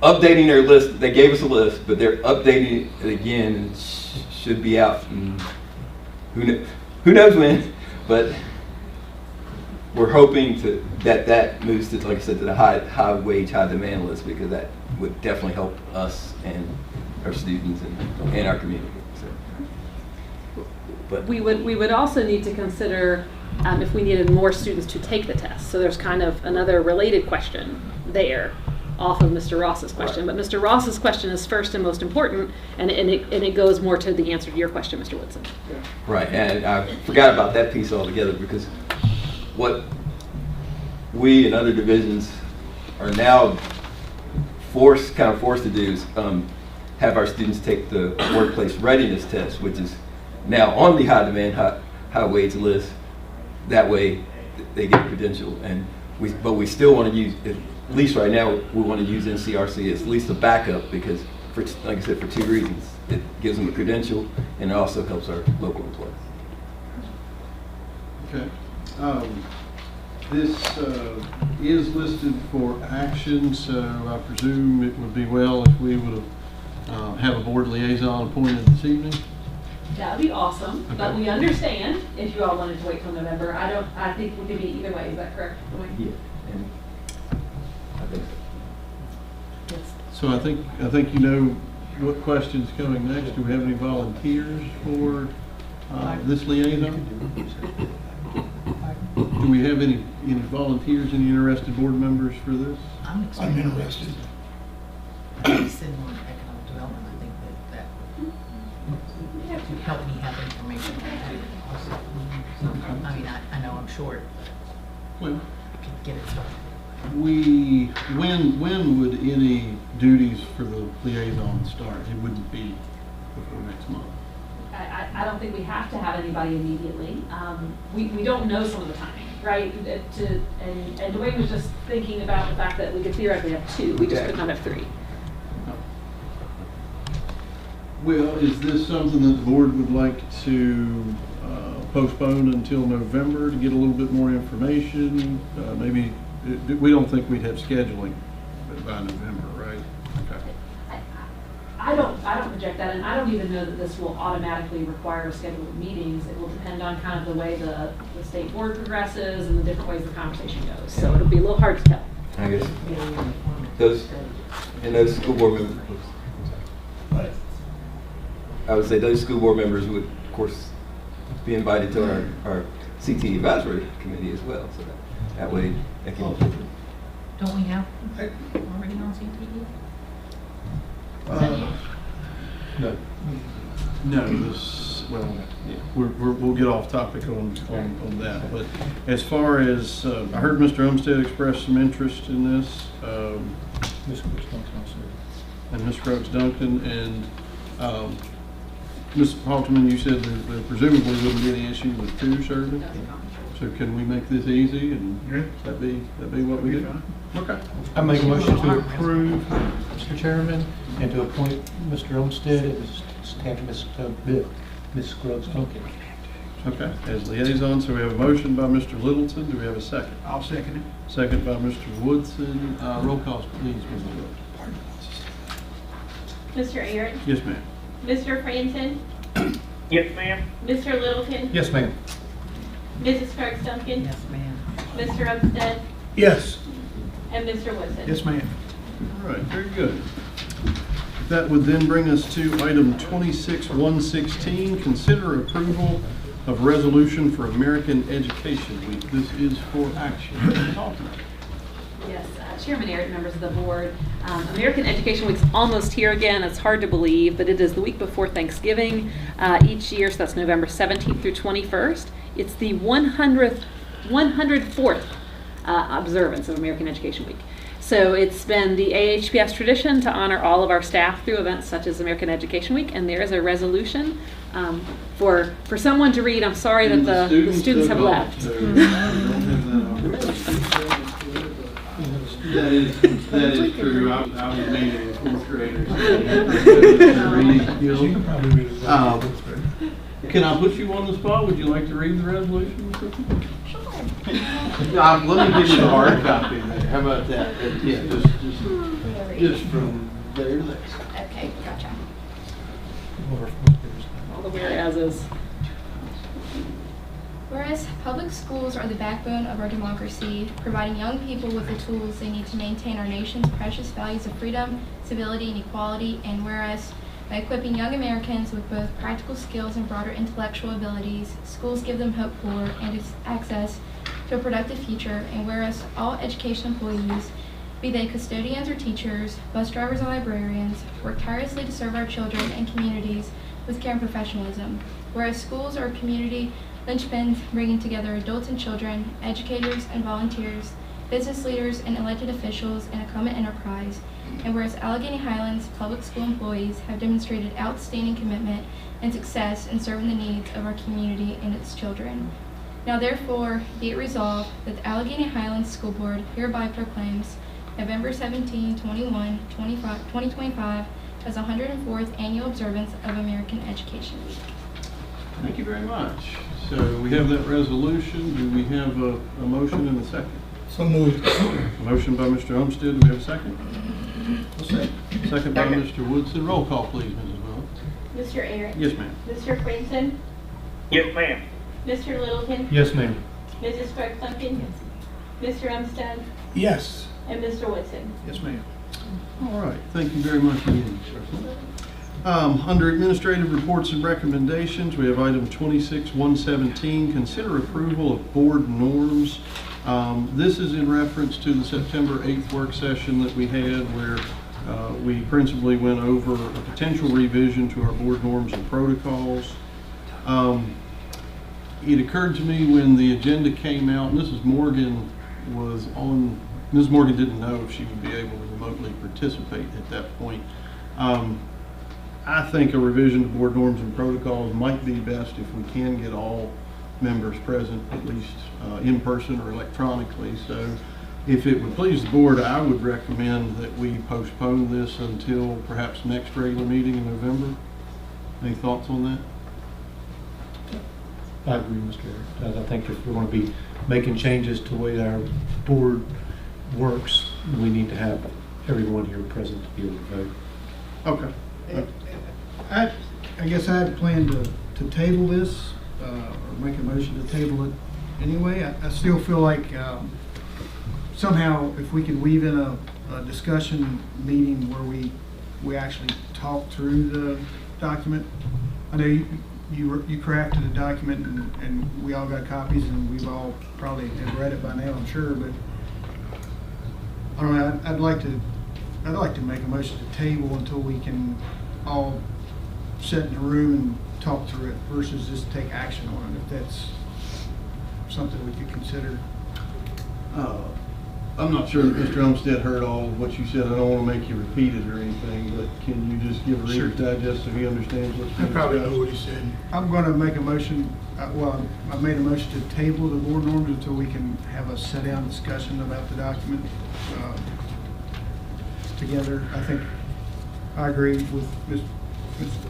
O: updating their list. They gave us a list, but they're updating it again and should be out. And who knows when? But we're hoping that moves to, like I said, to the high wage, high demand list, because that would definitely help us and our students and our community. But
J: we would also need to consider if we needed more students to take the test. So there's kind of another related question there off of Mr. Ross's question. Right. But Mr. Ross's question is first and most important, and it goes more to the answer to your question, Mr. Woodson.
F: Yeah.
O: Right, and I forgot about that piece altogether, because what we and other divisions are now forced to do is have our students take the workplace readiness test, which is now on the high demand, high wage list. That way they get a credential, but we still want to use, at least right now, we want to use NCRC as at least a backup, because like I said, for two reasons. It gives them a credential and it also helps our local employees.
A: Okay. This is listed for action, so I presume it would be well if we would have a board liaison appointed this evening.
J: That would be awesome, but
A: Okay.
J: we understand if you all wanted to wait till November. I think we could be either way, is that correct?
O: Yeah, and I think so.
J: Yes.
A: So I think you know what question's coming next. Do we have any volunteers for this liaison? Do we have any volunteers, any interested board members for this?
G: I'm
C: I'm interested.
G: I think sitting on economic development, I think that would help me have information on that also. So, I mean, I know I'm short,
A: Well,
G: could get it started.
A: when would any duties for the liaison start? It wouldn't be before next month.
J: I don't think we have to have anybody immediately. We don't know some of the timing, right? And Dwayne was just thinking about the fact that we could theoretically have two, we just could not have three.
A: Well, is this something that the board would like to postpone until November to get a little bit more information? Maybe, we don't think we'd have scheduling by November, right? Okay.
J: I don't project that, and I don't even know that this will automatically require a schedule of meetings. It will depend on kind of the way the state board progresses and the different ways the conversation goes. So it'll be a little hard to tell.
O: I guess those school board members, I would say those school board members would, of course, be invited to our CT advisory committee as well. So that way they can.
G: Don't we have already on CTE?
A: No, this, well, yeah, we'll get off topic on that. But as far as, I heard Mr. Umstead express some interest in this,
E: Ms. Brooks Duncan also.
A: and Ms. Brooks Duncan, and Ms. Halterman, you said there presumably wouldn't be any issue with two serving? So can we make this easy, and that be what we do? Okay.
E: I make a motion to approve, Mr. Chairman, and to appoint Mr. Olmsted and Ms. Scruggs Duncan.
A: Okay, as liaison, so we have a motion by Mr. Littleton. Do we have a second?
F: I'll second it.
A: Second by Mr. Woodson. Roll call, please, Ms. Wood.
H: Mr. Aaron?
A: Yes, ma'am.
H: Mr. Franson?
D: Yes, ma'am.
H: Mr. Littleton?
E: Yes, ma'am.
H: Mrs. Scruggs Duncan?
G: Yes, ma'am.
H: Mr. Umstead?
C: Yes.
H: And Mr. Woodson?
F: Yes, ma'am.
A: All right, very good. That would then bring us to item 26-116, consider approval of resolution for American Education Week. This is for action.
J: Yes, Chairman Eric, members of the board. American Education Week's almost here again. It's hard to believe, but it is the week before Thanksgiving each year, so that's November 17th through 21st. It's the 104th observance of American Education Week. So it's been the AHPS tradition to honor all of our staff through events such as American Education Week, and there is a resolution for someone to read. I'm sorry that the students have left.
A: That is true. I was meeting with fourth graders. Can I put you on the spot? Would you like to read the resolution? Sure. Let me give you the hard copy there. How about that? Yeah, just from there to there.
L: Okay, gotcha.
J: All the whereases.
L: Whereas public schools are the backbone of our democracy, providing young people with the tools they need to maintain our nation's precious values of freedom, civility, and equality, and whereas by equipping young Americans with both practical skills and broader intellectual abilities, schools give them hope for and access to a productive future, and whereas all education employees, be they custodians or teachers, bus drivers or librarians, work tirelessly to serve our children and communities with care and professionalism, whereas schools are community linchpins bringing together adults and children, educators and volunteers, business leaders and elected officials in a common enterprise, and whereas Allegheny Highlands public school employees have demonstrated outstanding commitment and success in serving the needs of our community and its children. Now therefore, be it resolved that the Allegheny Highlands School Board hereby proclaims November 17, 2025 as the 104th annual observance of American Education Week.
A: Thank you very much. So we have that resolution. Do we have a motion and a second?
C: So moved.
A: A motion by Mr. Umstead. Do we have a second? Second by Mr. Woodson. Roll call, please, Mrs. Willis.
H: Mr. Aaron?
A: Yes, ma'am.
H: Mr. Quinton?
D: Yes, ma'am.
H: Mr. Littleton?
E: Yes, ma'am.
H: Mrs. Craig-Duncan? Mr. Umstead?
C: Yes.
H: And Mr. Woodson?
A: Yes, ma'am. All right. Thank you very much again, sir. Under administrative reports and recommendations, we have item 26-117, consider approval of board norms. This is in reference to the September 8th work session that we had where we principally went over a potential revision to our board norms and protocols. It occurred to me when the agenda came out, and Mrs. Morgan was on, Ms. Morgan didn't know if she would be able to remotely participate at that point. I think a revision to board norms and protocols might be best if we can get all members present, at least in person or electronically. So if it would please the board, I would recommend that we postpone this until perhaps next regular meeting in November. Any thoughts on that?
E: I agree, Mr. Eric. I think if we want to be making changes to the way our board works, we need to have everyone here present to be able to vote.
A: Okay.
F: I guess I had planned to table this, or make a motion to table it anyway. I still feel like somehow if we could weave in a discussion meeting where we actually talk through the document. I know you crafted a document and we all got copies and we've all probably have read it by now, I'm sure, but I don't know, I'd like to make a motion to table until we can all sit in a room and talk through it versus just take action on it, if that's something we could consider.
A: I'm not sure that Mr. Umstead heard all of what you said. I don't want to make you repeat it or anything, but can you just give a Reader's Digest so he understands what's
C: I
A: being
C: probably know
A: discussed?
C: what he said.
F: I'm going to make a motion, I made a motion to table the board norms until we can have a sit-down discussion about the document together. I think I agree with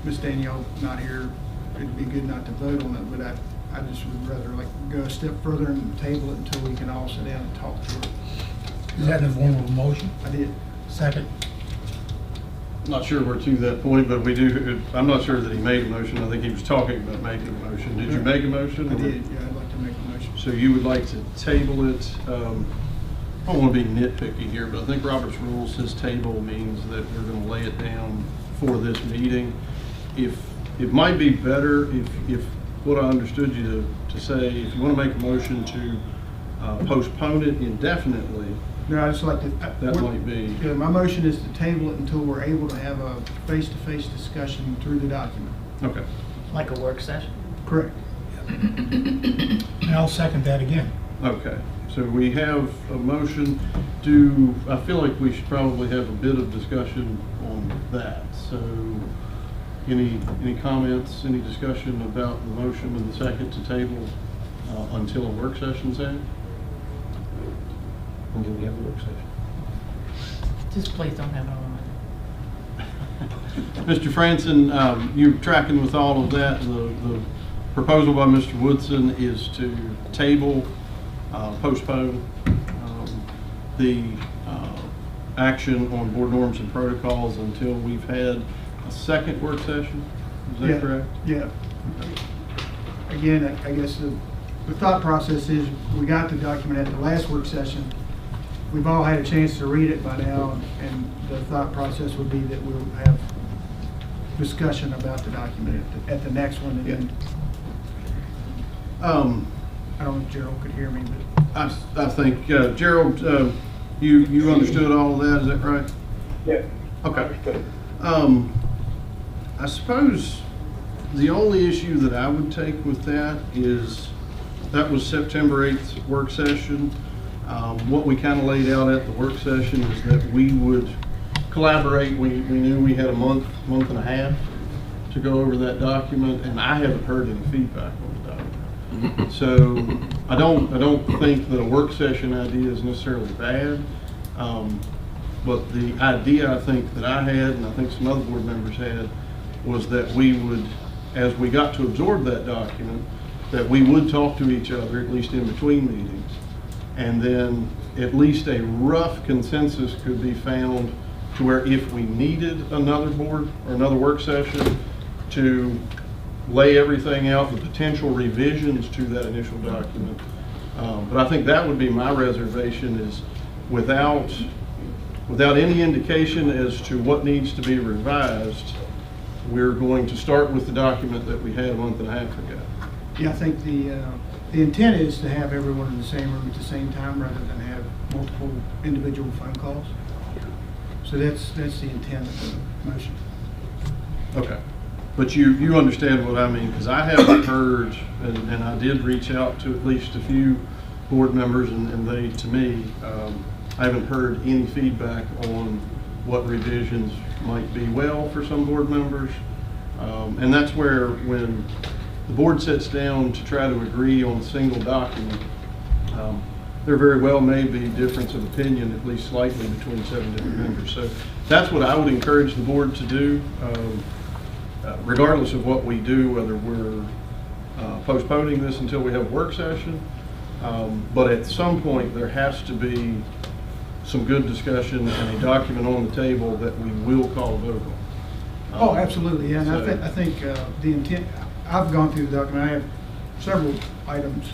F: Ms. Danielle not here. It'd be good not to vote on it, but I just would rather like go a step further and table it until we can all sit down and talk through it.
C: Is that in the form of a motion?
F: I did.
C: Second.
A: Not sure we're to that point, but we do, I'm not sure that he made a motion. I think he was talking about making a motion. Did you make a motion?
F: I did, yeah, I'd like to make a motion.
A: So you would like to table it. I don't want to be nitpicky here, but I think Robert's rule says table means that we're going to lay it down for this meeting. If it might be better if what I understood you to say, if you want to make a motion to postpone it indefinitely,
F: No, I just like to.
A: that might be.
F: Yeah, my motion is to table it until we're able to have a face-to-face discussion through the document.
A: Okay.
G: Like a work session?
F: Correct.
C: And I'll second that again.
A: Okay. So we have a motion. I feel like we should probably have a bit of discussion on that. So any comments, any discussion about the motion and the second to table until a work session's had?
E: Until we have a work session.
G: Just please don't have it on
A: Mr. Franson, you're tracking with all of that. The proposal by Mr. Woodson is to table, postpone the action on board norms and protocols until we've had a second work session. Is that correct?
F: Yeah. Again, I guess the thought process is we got the document at the last work session. We've all had a chance to read it by now, and the thought process would be that we'll have discussion about the document at the next one. And then, I don't know if Gerald could hear me, but
A: I think, Gerald, you understood all of that, is that right?
D: Yeah.
A: Okay. I suppose the only issue that I would take with that is that was September 8th work session. What we kind of laid out at the work session is that we would collaborate. We knew we had a month and a half to go over that document, and I haven't heard any feedback on the document. So I don't think that a work session idea is necessarily bad. But the idea I think that I had, and I think some other board members had, was that we would as we got to absorb that document, that we would talk to each other, at least in between meetings. And then at least a rough consensus could be found to where if we needed another board or another work session to lay everything out, the potential revisions to that initial document. But I think that would be my reservation, is without any indication as to what needs to be revised, we're going to start with the document that we had a month and a half ago.
F: Yeah, I think the intent is to have everyone in the same room at the same time rather than have multiple individual phone calls. So that's the intent of the motion.
A: Okay. But you understand what I mean, because I haven't heard, and I did reach out to at least a few board members, and they, to me, I haven't heard any feedback on what revisions might be well for some board members. And that's where, when the board sits down to try to agree on a single document, there very well may be difference of opinion, at least slightly, between 7 different members. So that's what I would encourage the board to do, regardless of what we do, whether we're postponing this until we have a work session. But at some point, there has to be some good discussion and a document on the table that we will call a vote on.
F: Oh, absolutely, yeah, and I think the intent, I've gone through the document, I have several items,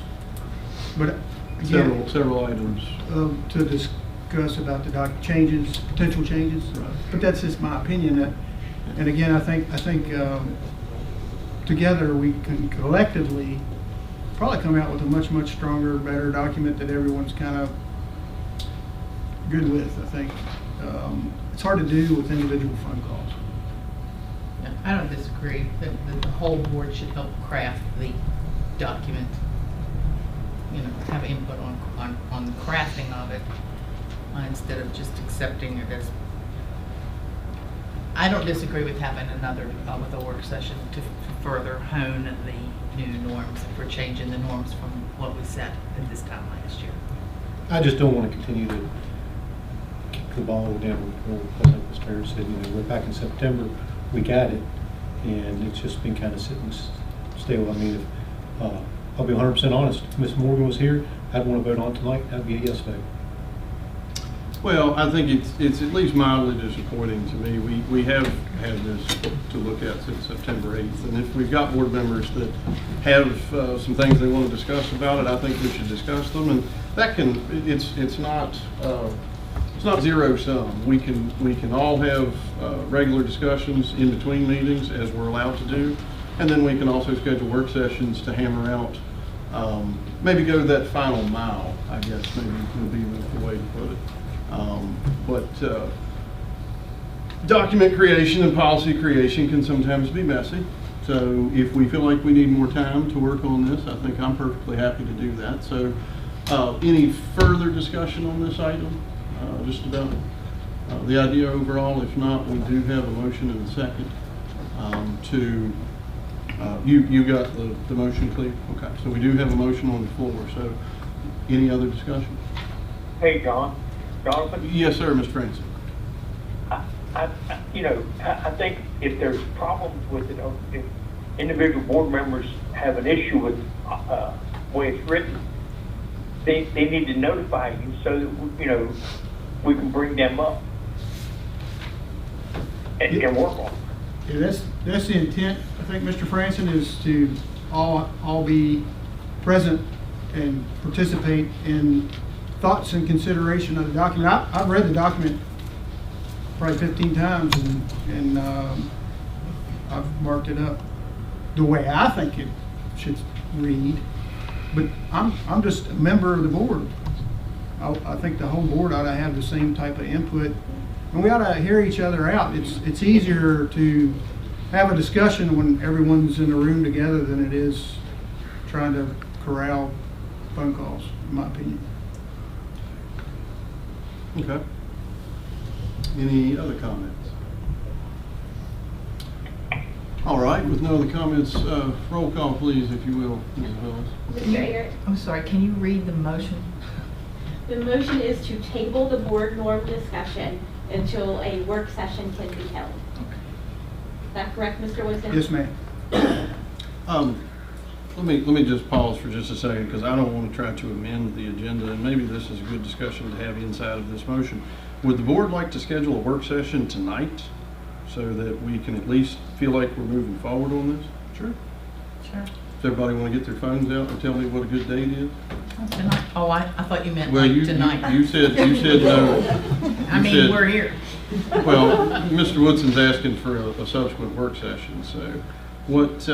F: but again,
A: several items
F: to discuss about the changes, potential changes.
A: Right.
F: But that's just my opinion. And again, I think together we can collectively probably come out with a much stronger, better document that everyone's kind of good with. I think it's hard to do with individual phone calls.
G: No, I don't disagree that the whole board should help craft the document, you know, have input on the crafting of it, instead of just accepting it as. I don't disagree with having another, with a work session to further hone the new norms, if we're changing the norms from what we set at this time last year.
E: I just don't want to continue to kick the ball down the road, because like Mr. Harris said, we're back in September, we got it, and it's just been kind of sitting still. I mean, if, I'll be 100% honest, if Ms. Morgan was here, I'd want to vote on tonight, that'd be a yes vote.
A: Well, I think it's at least mildly disappointing to me. We have had this to look at since September 8th, and if we've got board members that have some things they want to discuss about it, I think we should discuss them. And that can, it's not zero sum. We can all have regular discussions in between meetings, as we're allowed to do, and then we can also schedule work sessions to hammer out, maybe go that final mile, I guess maybe would be the way to put it. But document creation and policy creation can sometimes be messy. So if we feel like we need more time to work on this, I think I'm perfectly happy to do that. So any further discussion on this item? Just about the idea overall? If not, we do have a motion and a second you got the motion, Cleve? Okay, so we do have a motion on the floor. So any other discussion?
D: Hey, Jonathan?
A: Yes, sir, Mr. Francis.
D: I think if there's problems with it, if individual board members have an issue with the way it's written, they need to notify you so that, we can bring them up and work on it.
F: Yeah, that's the intent. I think, Mr. Franson, is to all be present and participate in thoughts and consideration of the document. I've read the document probably 15 times and I've marked it up the way I think it should read. But I'm just a member of the board. I think the whole board ought to have the same type of input, and we ought to hear each other out. It's easier to have a discussion when everyone's in a room together than it is trying to corral phone calls, in my opinion.
A: Okay. Any other comments? All right, with no other comments, roll call please, if you will, Mrs. Willis.
H: Mr. Ayers?
G: I'm sorry, can you read the motion?
H: The motion is to table the board norm discussion until a work session can be held. Is that correct, Mr. Wisdom?
F: Yes, ma'am.
A: Let me just pause for just a second, because I don't want to try to amend the agenda, and maybe this is a good discussion to have inside of this motion. Would the board like to schedule a work session tonight so that we can at least feel like we're moving forward on this? Sure.
G: Sure.
A: Does everybody want to get their phones out and tell me what a good date is?
G: Tonight? Oh, I thought you meant
A: Well,
G: like
A: you
G: tonight.
A: you said no.
G: I
A: You
G: mean,
A: said-
G: we're here.
A: Well, Mr. Woodson's asking for a subsequent work session, so what,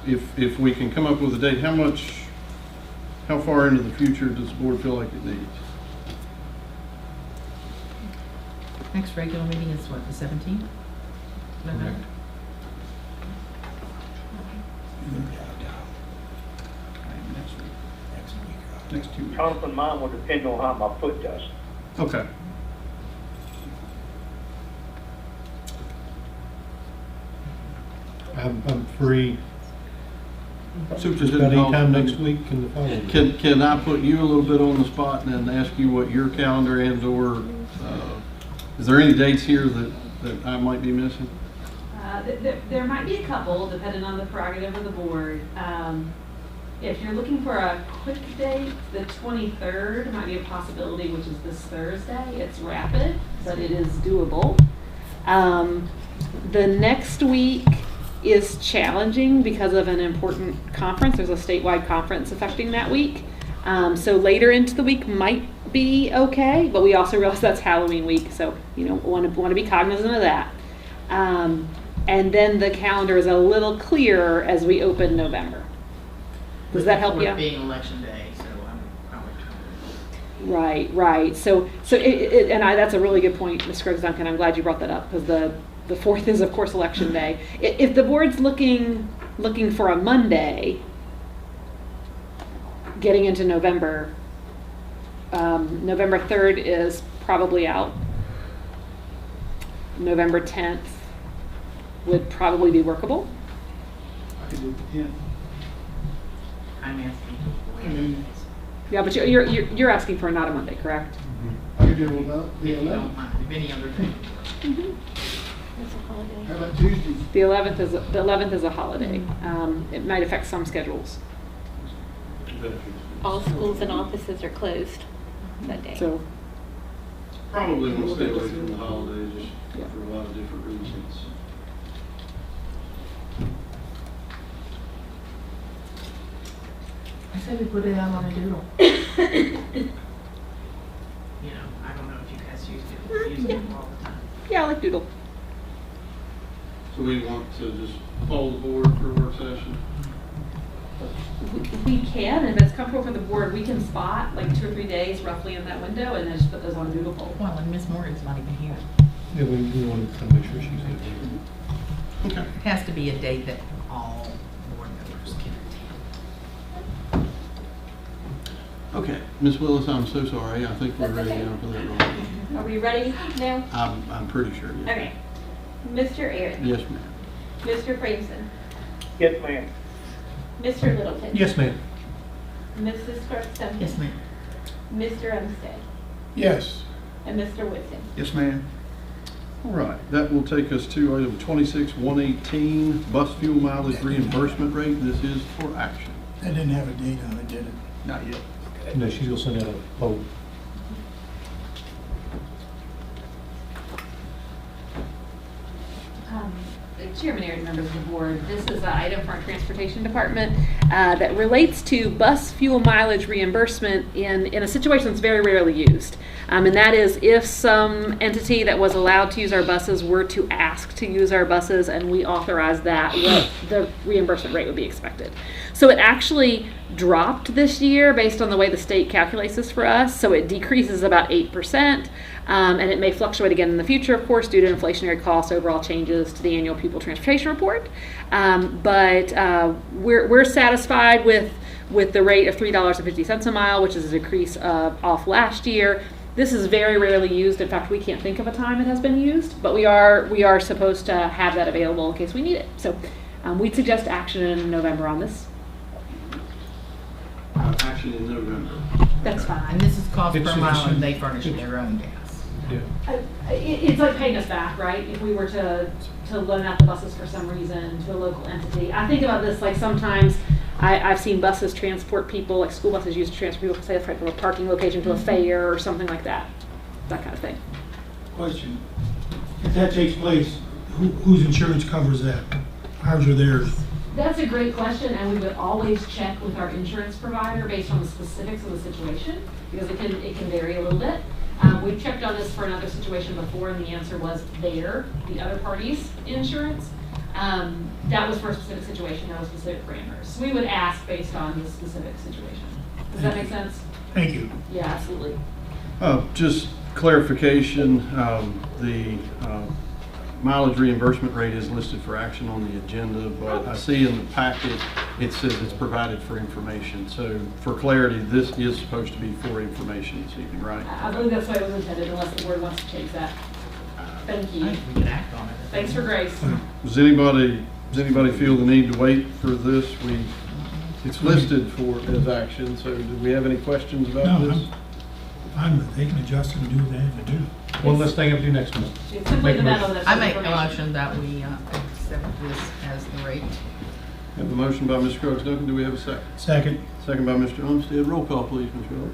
A: if we can come up with a date, how far into the future does the board feel like it needs?
G: Next regular meeting is what, the 17th? November?
A: Next 2 weeks.
D: Jonathan, mine will depend on how my foot does.
A: Okay.
E: I'm free just
A: Superintendent
E: about any time
A: Hoffman,
E: next week and the following week.
A: Can I put you a little bit on the spot and then ask you what your calendar and or, is there any dates here that I might be missing?
J: There might be a couple, depending on the prerogative of the board. If you're looking for a quick date, the 23rd might be a possibility, which is this Thursday. It's rapid, but it is doable. The next week is challenging because of an important conference. There's a statewide conference affecting that week. So later into the week might be okay, but we also realize that's Halloween week, so want to be cognizant of that. And then the calendar is a little clearer as we open November. Does that help you?
G: With being election day, so I'm probably trying to.
J: Right. So that's a really good point, Ms. Scruggs Duncan. I'm glad you brought that up, because the 4th is, of course, election day. If the board's looking for a Monday, getting into November, November 3rd is probably out. November 10th would probably be workable.
F: I could do the 10th.
G: I'm asking for the way.
J: Yeah, but you're asking for not a Monday, correct?
F: I could do the
G: If you
F: 11th.
G: don't mind, if any other day.
B: That's a holiday.
F: How about Tuesday?
J: The 11th is a holiday. It might affect some schedules.
L: All schools and offices are closed that day.
J: So
A: Probably want to stay away from the holidays just
J: Yeah.
A: for a lot of different reasons.
G: I said we put it out on a doodle. I don't know if you guys use it all the time.
J: yeah, I like doodle.
A: So we want to just poll the board for a work session?
J: We can, and if it's comfortable for the board, we can spot like 2 or 3 days roughly in that window, and then just put those on a doodle poll.
G: Well, and Miss Morgan's not even here.
E: Yeah, we want to make sure she's there.
A: Okay.
G: It has to be a date that all board members can attend.
A: Okay, Ms. Willis, I'm so sorry. I think we're ready now for that one.
K: Are we ready now?
A: I'm pretty sure. Yes.
K: Okay. Mr. Aaron.
A: Yes, ma'am.
K: Mr. Frameson.
D: Yes, ma'am.
K: Mr. Littleton.
E: Yes, ma'am.
K: Mrs. Scruggs Duncan.
G: Yes, ma'am.
K: Mr. Umstead.
C: Yes.
K: And Mr. Woodson.
F: Yes, ma'am.
A: All right, that will take us to item 26-118, bus fuel mileage reimbursement rate. This is for action.
C: That didn't have a date on it, did it?
A: Not yet.
E: No, she's going to send out a poll.
J: Chairman, Aaron, members of the board, this is an item for our transportation department that relates to bus fuel mileage reimbursement in a situation that's very rarely used. And that is if some entity that was allowed to use our buses were to ask to use our buses and we authorize that, what the reimbursement rate would be expected. So it actually dropped this year based on the way the state calculates this for us. So it decreases about 8%. And it may fluctuate again in the future, of course, due to inflationary costs, overall changes to the annual pupil transportation report. But we're satisfied with the rate of $3.50 a mile, which is a decrease off last year. This is very rarely used. In fact, we can't think of a time it has been used, but we are supposed to have that available in case we need it. So we'd suggest action in November on this.
A: Action in November.
J: That's fine.
G: And this is cost
E: It's
G: per mile,
E: just-
G: and they furnish their own gas.
J: It's like paying us back, right? If we were to loan out the buses for some reason to a local entity. I think about this like sometimes I've seen buses transport people, like school buses used to transport people, say from a parking location to a fair or something like that. That kind of thing.
C: Question, if that takes place, whose insurance covers that? Ours or theirs?
J: That's a great question, and we would always check with our insurance provider based on the specifics of the situation, because it can vary a little bit. We've checked on this for another situation before, and the answer was the other party's insurance. That was for a specific situation, that was specific parameters. So we would ask based on the specific situation. Does that make sense?
C: Thank you.
J: Yeah, absolutely.
A: Just clarification, the mileage reimbursement rate is listed for action on the agenda, but I see in the packet it says it's provided for information. So for clarity, this is supposed to be for information this evening, right?
J: I believe that's the way it was intended, unless the board wants to change that. Thank you.
G: I think we can act on it.
J: Thanks for grace.
A: Does anybody feel the need to wait for this? It's listed for as action, so do we have any questions about this?
C: I'm fine with they can adjust and do what they have to do.
E: One less thing to do next month.
J: It's simply the memo that's
G: I make a
J: information.
G: motion that we accept this as the rate.
A: We have a motion by Ms. Scruggs Duncan. Do we have a second?
C: Second.
A: Second by Mr. Umstead. Roll call, please, Ms. Miller.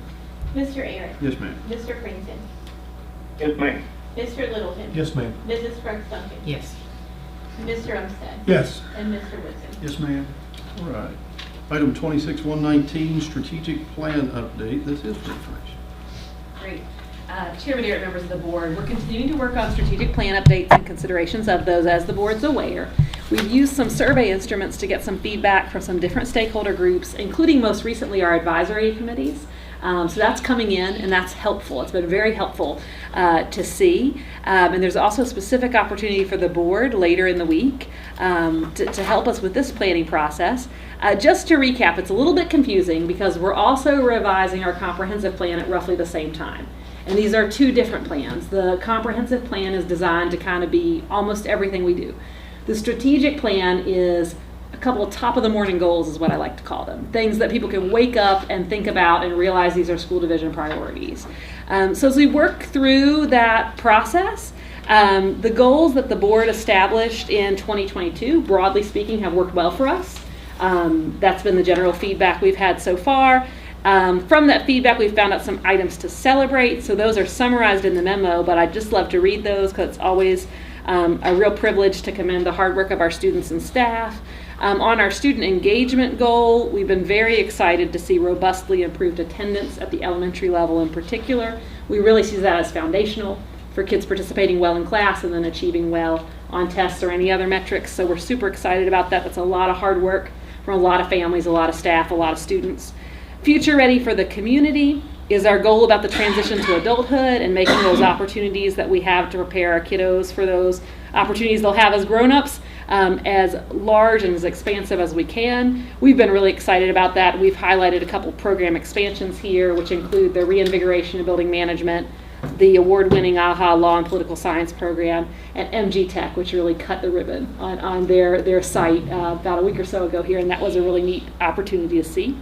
I: Mr. Aaron.
A: Yes, ma'am.
I: Mr. Crington.
D: Yes, ma'am.
I: Mr. Littleton.
E: Yes, ma'am.
I: Mrs. Scruggs Duncan.
G: Yes.
I: Mr. Umstead.
C: Yes.
I: And Mr. Woodson.
A: Yes, ma'am. All right. Item 26-119, strategic plan update. This is for information.
J: Great. Chairman Eric, members of the board, we're continuing to work on strategic plan updates and considerations of those as the board's aware. We've used some survey instruments to get some feedback from some different stakeholder groups, including most recently our advisory committees. So that's coming in, and that's helpful. It's been very helpful to see. And there's also a specific opportunity for the board later in the week to help us with this planning process. Just to recap, it's a little bit confusing because we're also revising our comprehensive plan at roughly the same time. And these are two different plans. The comprehensive plan is designed to kind of be almost everything we do. The strategic plan is a couple of top of the morning goals is what I like to call them. Things that people can wake up and think about and realize these are school division priorities. So as we work through that process, the goals that the board established in 2022, broadly speaking, have worked well for us. That's been the general feedback we've had so far. From that feedback, we've found out some items to celebrate. So those are summarized in the memo, but I'd just love to read those because it's always a real privilege to commend the hard work of our students and staff. On our student engagement goal, we've been very excited to see robustly improved attendance at the elementary level in particular. We really see that as foundational for kids participating well in class and then achieving well on tests or any other metrics. So we're super excited about that. That's a lot of hard work from a lot of families, a lot of staff, a lot of students. Future ready for the community is our goal about the transition to adulthood and making those opportunities that we have to prepare our kiddos for those opportunities they'll have as grown-ups as large and as expansive as we can. We've been really excited about that. We've highlighted a couple program expansions here, which include the reinvigoration of building management, the award-winning AHA Law and Political Science program, and MG Tech, which really cut the ribbon on their site about a week or so ago here, and that was a really neat opportunity to see.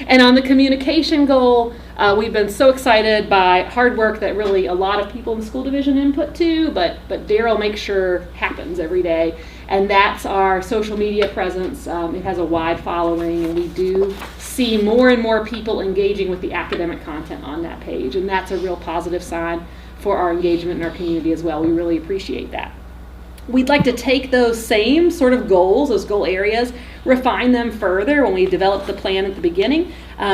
J: And on the communication goal, we've been so excited by hard work that really a lot of people in the school division input to, but Daryl makes sure happens every day. And that's our social media presence. It has a wide following, and we do see more and more people engaging with the academic content on that page. And that's a real positive sign for our engagement in our community as well. We really appreciate that. We'd like to take those same sort of goals, those goal areas, refine them further when we developed the plan at the beginning.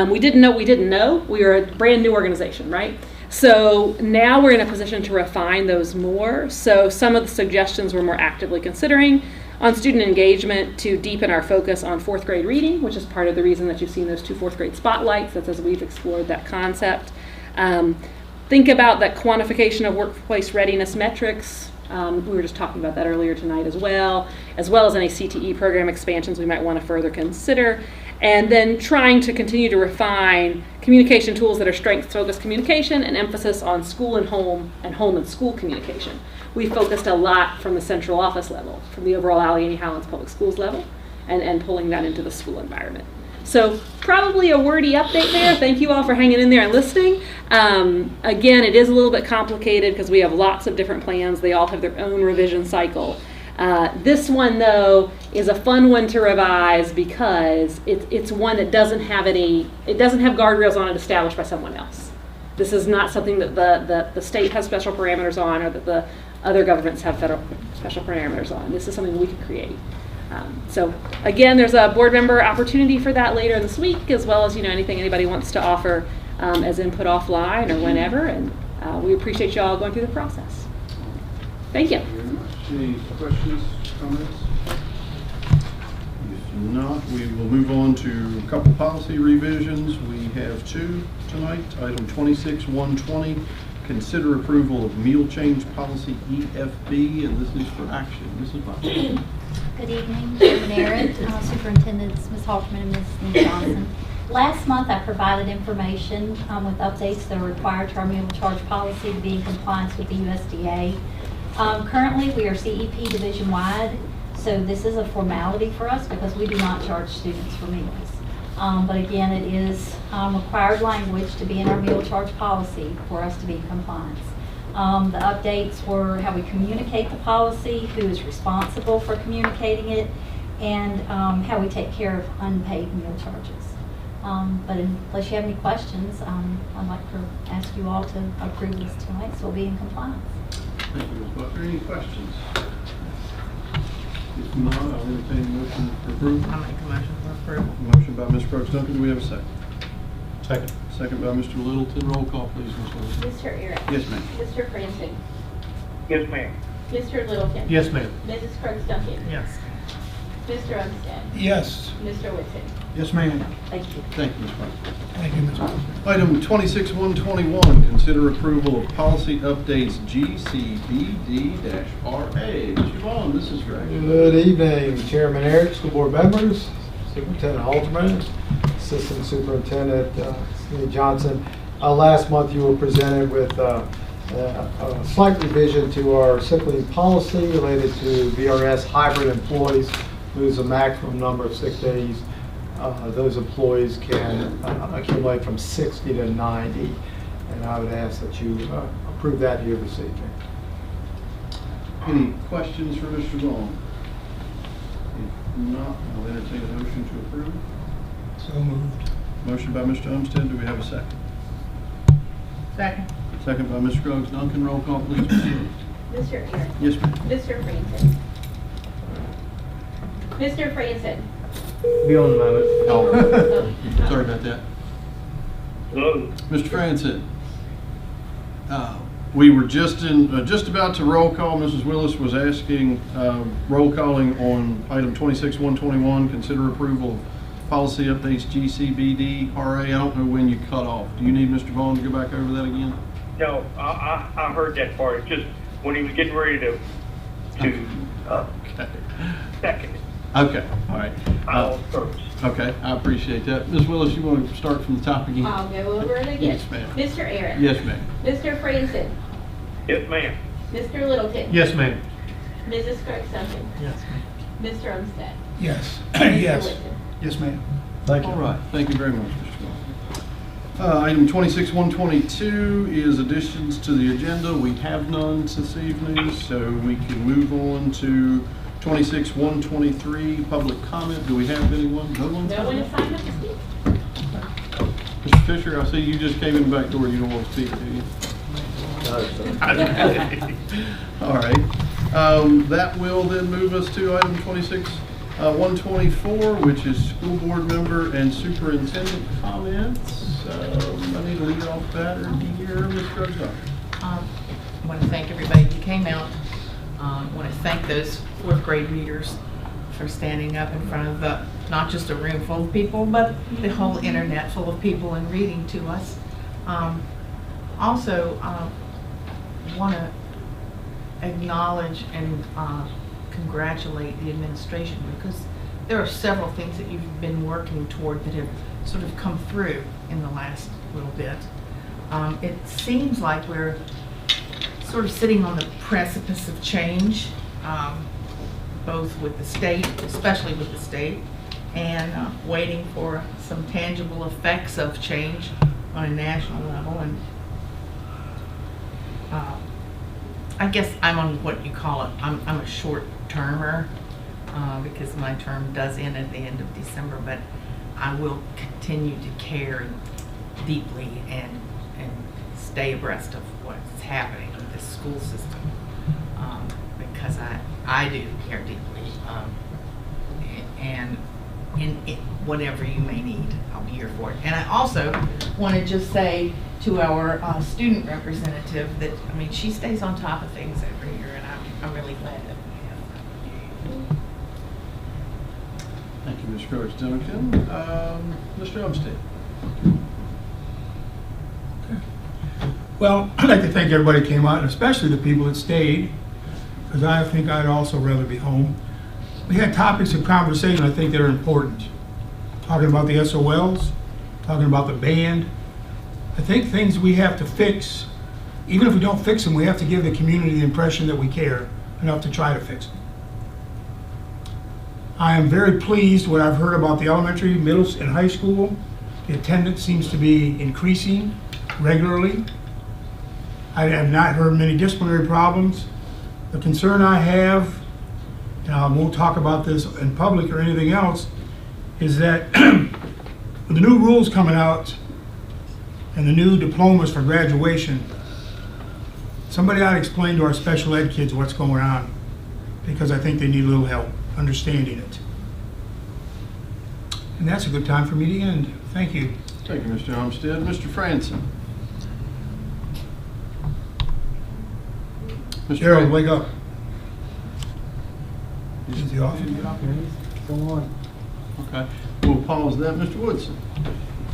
J: We didn't know we didn't know. We were a brand new organization, right? So now we're in a position to refine those more. So some of the suggestions we're more actively considering on student engagement to deepen our focus on fourth grade reading, which is part of the reason that you've seen those two fourth grade spotlights. That's as we've explored that concept. Think about that quantification of workplace readiness metrics. We were just talking about that earlier tonight as well as any CTE program expansions we might want to further consider. And then trying to continue to refine communication tools that are strengths-focused communication and emphasis on school and home and school communication. We focused a lot from the central office level, from the overall Allegheny Highlands Public Schools level, and pulling that into the school environment. So probably a wordy update there. Thank you all for hanging in there and listening. Again, it is a little bit complicated because we have lots of different plans. They all have their own revision cycle. This one, though, is a fun one to revise because it's one that doesn't have guardrails on it established by someone else. This is not something that the state has special parameters on, or that the other governments have federal special parameters on. This is something we could create. So again, there's a board member opportunity for that later this week, as well as anything anybody wants to offer as input offline or whenever. And we appreciate you all going through the process. Thank you.
A: Thank you very much. Any questions, comments? If not, we will move on to a couple policy revisions. We have two tonight. Item 26-120, consider approval of meal change policy EFB, and this is for action. Mrs. Butler.
H: Good evening, Chairman Aaron, Superintendents Ms. Halterman and Ms. Johnson. Last month, I provided information with updates that are required to our meal charge policy to be in compliance with the USDA. Currently, we are CEP division-wide, so this is a formality for us because we do not charge students for meals. But again, it is required language to be in our meal charge policy for us to be in compliance. The updates were how we communicate the policy, who is responsible for communicating it, and how we take care of unpaid meal charges. But unless you have any questions, I'd like to ask you all to approve this tonight, so we'll be in compliance.
A: Thank you, Ms. Butler. Any questions? If not, I'll entertain a motion for approval.
G: I'll make a motion for approval.
A: Motion by Ms. Crooks Duncan. Do we have a second?
E: Second.
A: Second by Mr. Littleton. Roll call, please, Ms. Littleton.
I: Mr. Aaron.
A: Yes, ma'am.
I: Mr. Franson.
D: Yes, ma'am.
I: Mr. Littleton.
E: Yes, ma'am.
I: Mrs. Crooks Duncan.
G: Yes.
I: Mr. Umstead.
C: Yes.
I: Mr. Whitson.
F: Yes, ma'am.
I: Thank you.
A: Thank you, Ms. Butler.
C: Thank you, Ms. Butler.
A: Item 26-121, consider approval of policy updates GCBD-RA. Ms. Yvonne, this is great.
P: Good evening, Chairman Eric, school board members, Superintendent Halterman, Assistant Superintendent Ms. Johnson. Last month you were presented with a slight revision to our sick leave policy related to VRS hybrid employees lose a maximum number of sick days. Those employees can accumulate from 60 to 90, and I would ask that you approve that here this evening.
A: Any questions for Mr. Vaughn? If not, I'll entertain a motion to approve.
C: So moved.
A: Motion by Mr. Umstead. Do we have a second?
G: Second.
A: Second by Ms. Scruggs Duncan. Roll call, please.
I: Mr. Aaron.
A: Yes, ma'am.
I: Mr. Franson. Mr. Franson.
E: Be on the moment.
A: Oh, sorry about that.
D: Hello.
A: Mr. Franson, we were just about to roll call. Mrs. Willis was asking, roll calling on item 26-121, consider approval of policy updates GCBD-RA. I don't know when you cut off. Do you need Mr. Vaughn to go back over that again?
D: No, I heard that part. It's just when he was getting ready to
A: Okay.
D: second it.
A: Okay, all right.
D: I'll first.
A: Okay, I appreciate that. Ms. Willis, you want to start from the top again?
I: I'll go over it again.
A: Yes, ma'am.
I: Mr. Aaron.
A: Yes, ma'am.
I: Mr. Franson.
D: Yes, ma'am.
I: Mr. Littleton.
E: Yes, ma'am.
I: Mrs. Crooks Duncan.
E: Yes,
I: Mr. Umstead.
C: Yes.
I: Mr.
C: Yes.
I: Whitson.
F: Yes, ma'am.
E: Thank you.
A: All right, thank you very much, Mr. Vaughn. Item 26-122 is additions to the agenda. We have none this evening, so we can move on to 26-123, public comment. Do we have anyone? No one?
I: No one has signed up to speak.
A: Mr. Fisher, I see you just came in the back door. You don't want to speak, do you? All right. That will then move us to item 26-124, which is school board member and superintendent comments. I need to lead off that or here, Ms. Scruggs.
G: I want to thank everybody who came out. I want to thank those fourth grade readers for standing up in front of not just a room full of people, but the whole internet full of people and reading to us. Also, want to acknowledge and congratulate the administration, because there are several things that you've been working toward that have sort of come through in the last little bit. It seems like we're sort of sitting on the precipice of change, both with the state, especially with the state, and waiting for some tangible effects of change on a national level. And I guess I'm on what you call it, I'm a short termer because my term does end at the end of December, but I will continue to care deeply and stay abreast of what's happening with this school system because I do care deeply. And in whatever you may need, I'll be here for it. And I also want to just say to our student representative that, I mean, she stays on top of things every year, and I'm really glad that we have her.
A: Thank you, Ms. Scruggs Duncan. Mr. Umstead.
C: Well, I'd like to thank everybody who came out, and especially the people that stayed, because I think I'd also rather be home. We had topics of conversation I think that are important. Talking about the SOLs, talking about the band. I think things we have to fix, even if we don't fix them, we have to give the community the impression that we care enough to try to fix them. I am very pleased what I've heard about the elementary, middle, and high school. The attendance seems to be increasing regularly. I have not heard many disciplinary problems. The concern I have, and I won't talk about this in public or anything else, is that with the new rules coming out and the new diplomas for graduation, somebody ought to explain to our special ed kids what's going on, because I think they need a little help understanding it. And that's a good time for me to end. Thank you.
A: Thank you, Mr. Umstead. Mr. Franson.
C: Gerald, wake up.
A: Is he off?
F: Go on.
A: Okay. We'll pause that. Mr. Woodson.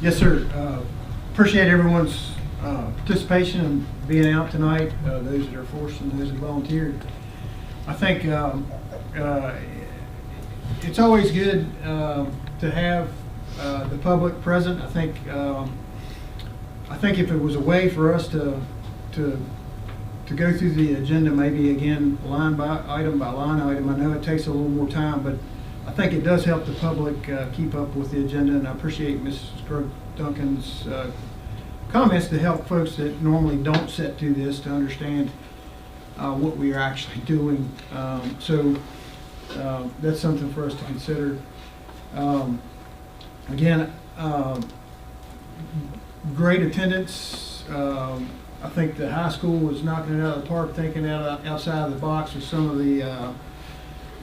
F: Yes, sir. Appreciate everyone's participation and being out tonight, those that are forced and those that volunteered. I think it's always good to have the public present. I think if it was a way for us to go through the agenda, maybe again line by line item, I know it takes a little more time, but I think it does help the public keep up with the agenda, and I appreciate Mrs. Scruggs Duncan's comments to help folks that normally don't sit through this to understand what we are actually doing. So that's something for us to consider. Again, great attendance. I think the high school was knocking it out of the park, thinking outside of the box with some of the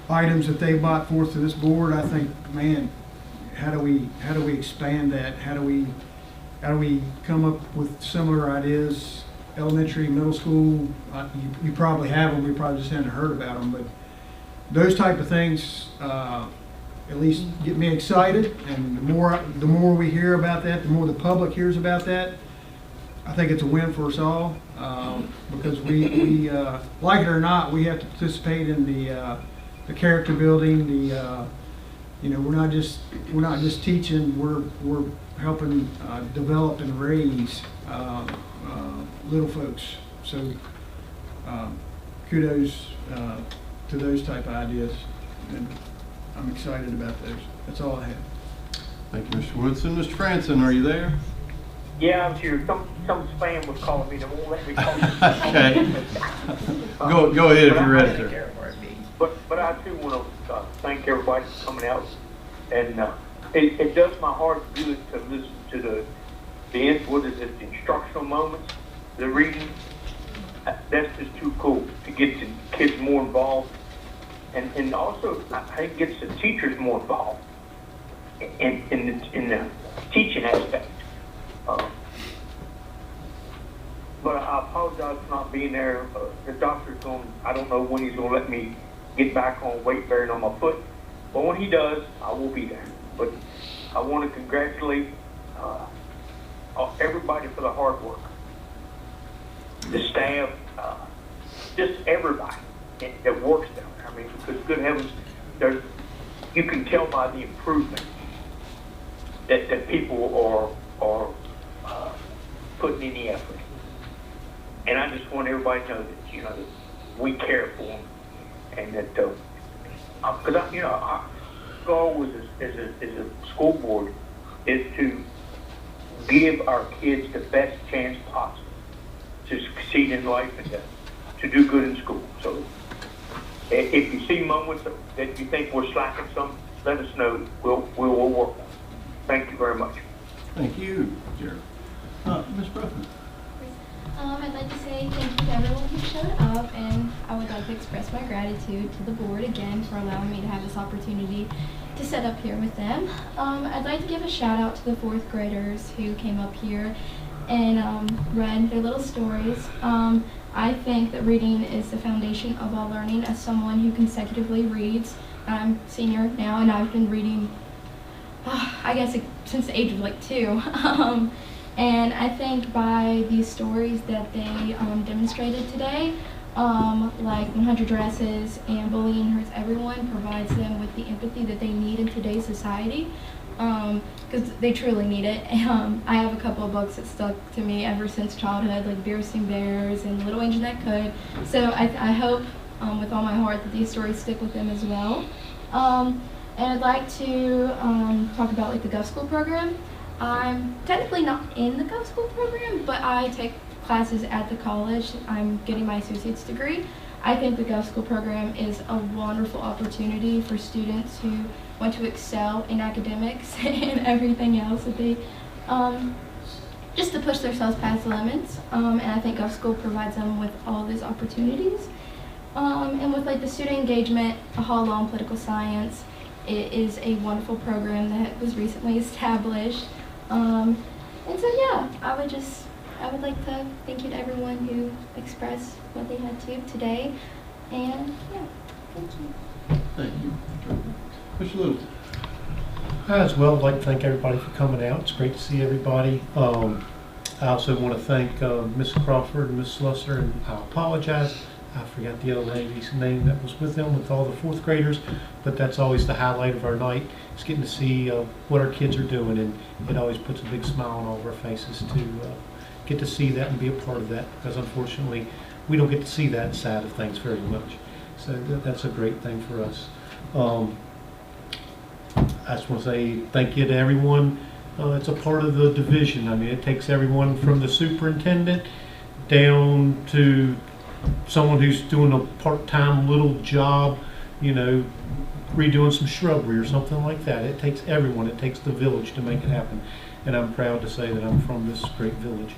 F: items that they brought forth to this board. I think, man, how do we expand that? How do we come up with similar ideas? Elementary, middle school, you probably have them. We probably just hadn't heard about them, but those type of things at least get me excited. And the more we hear about that, the more the public hears about that. I think it's a win for us all because we like it or not, we have to participate in the character building. We're not just teaching. We're helping develop and raise little folks. So kudos to those type of ideas, and I'm excited about those. That's all I have.
A: Thank you, Mr. Woodson. Mr. Franson, are you there?
D: Yeah, I'm here. Some spam was calling me. They won't let me call.
A: Okay. Go ahead if you're ready, sir.
D: But I too want to thank everybody for coming out, and it does my heart good to listen to the instructional moments, the reading. That's just too cool to get the kids more involved, and also I think it gets the teachers more involved in the teaching aspect. But I apologize for not being there. The doctor's I don't know when he's going to let me get back on weight bearing on my foot. But when he does, I will be there. But I want to congratulate everybody for the hard work. The staff, just everybody that works down there. I mean, because good heavens, you can tell by the improvement that people are putting in the effort. And I just want everybody to know that, that we care for them, and that, because goal as a school board is to give our kids the best chance possible to succeed in life and to do good in school. So if you see moments that you think we're slacking some, let us know. We'll work on it. Thank you very much.
A: Thank you, Jared. Ms. Bruffman.
L: I'd like to say thank you to everyone who showed up, and I would like to express my gratitude to the board again for allowing me to have this opportunity to sit up here with them. I'd like to give a shout out to the 4th graders who came up here and read their little stories. I think that reading is the foundation of all learning. As someone who consecutively reads, I'm a senior now, and I've been reading, I guess, since the age of like 2. And I think by these stories that they demonstrated today, like 100 Dresses and Bullying Hurts Everyone, provides them with the empathy that they need in today's society, because they truly need it. I have a couple of books that stuck to me ever since childhood, like Bearsing Bears and Little Angel That Could. So I hope with all my heart that these stories stick with them as well. And I'd like to talk about like the Gov School program. I'm technically not in the Gov School program, but I take classes at the college. I'm getting my associate's degree. I think the Gov School program is a wonderful opportunity for students who want to excel in academics and everything else that they, just to push themselves past the limits. And I think Gov School provides them with all these opportunities. And with like the student engagement, a Hall Law and Political Science, it is a wonderful program that was recently established. And so yeah, I would like to thank you to everyone who expressed what they had to today. And yeah, thank you.
A: Thank you. Mr. Littleton.
E: I as well would like to thank everybody for coming out. It's great to see everybody. I also want to thank Ms. Crawford and Ms. Slusser, and I apologize, I forgot the other lady's name that was with them, with all the 4th graders, but that's always the highlight of our night. It's getting to see what our kids are doing, and it always puts a big smile on all of our faces to get to see that and be a part of that, because unfortunately we don't get to see that side of things very much. So that's a great thing for us. I just want to say thank you to everyone. It's a part of the division. I mean, it takes everyone from the superintendent down to someone who's doing a part-time little job, you know, redoing some shrubbery or something like that. It takes everyone. It takes the village to make it happen. And I'm proud to say that I'm from this great village.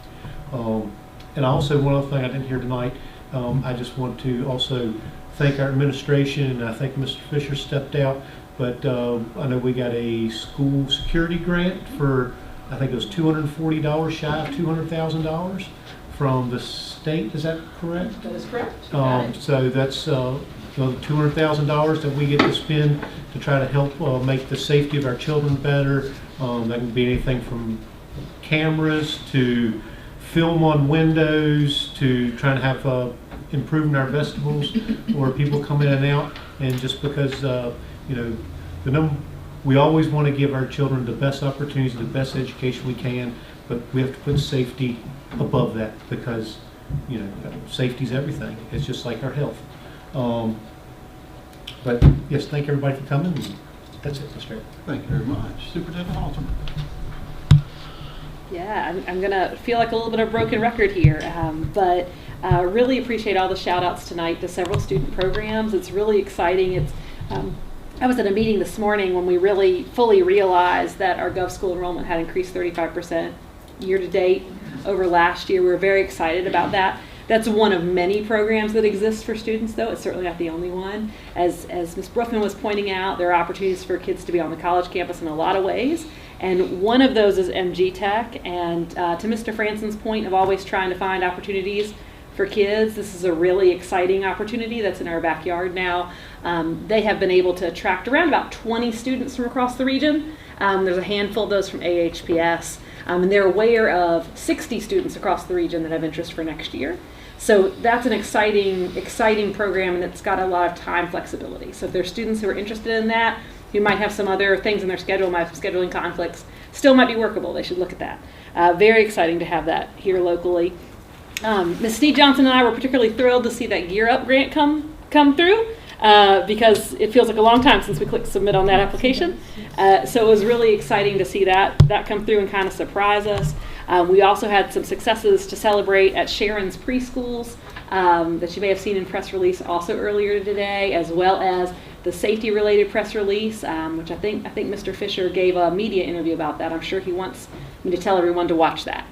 E: And also, one other thing I didn't hear tonight, I just want to also thank our administration, and I think Mr. Fisher stepped out, but I know we got a school security grant for, I think it was $240 shy of $200,000 from the state. Is that correct?
G: That is correct.
E: So that's $200,000 that we get to spend to try to help make the safety of our children better. That can be anything from cameras to film on windows to trying to have improving our vegetables where people come in and out. And just because you know, we always want to give our children the best opportunities, the best education we can, but we have to put safety above that, because you know, safety is everything. It's just like our health. But yes, thank everybody for coming. That's it, Mr. Chair.
A: Thank you very much. Superintendent Halterman.
J: Yeah, I'm going to feel like a little bit of a broken record here, but really appreciate all the shout outs tonight to several student programs. It's really exciting. It's I was at a meeting this morning when we really fully realized that our Gov School enrollment had increased 35% year to date over last year. We were very excited about that. That's one of many programs that exist for students, though. It's certainly not the only one. As Ms. Bruffman was pointing out, there are opportunities for kids to be on the college campus in a lot of ways. And one of those is MG Tech. And to Mr. Franson's point of always trying to find opportunities for kids, this is a really exciting opportunity that's in our backyard now. They have been able to attract around about 20 students from across the region. There's a handful of those from AHPS. And they're aware of 60 students across the region that have interest for next year. So that's an exciting program, and it's got a lot of time flexibility. So if there's students who are interested in that, who might have some other things in their schedule, might have some scheduling conflicts, still might be workable. They should look at that. Very exciting to have that here locally. Ms. Steve Johnson and I were particularly thrilled to see that Gear Up grant come through. because it feels like a long time since we clicked submit on that application. So it was really exciting to see that come through and kind of surprise us. We also had some successes to celebrate at Sharon's Preschools that you may have seen in press release also earlier today, as well as the safety-related press release, which I think Mr. Fisher gave a media interview about that. I'm sure he wants me to tell everyone to watch that.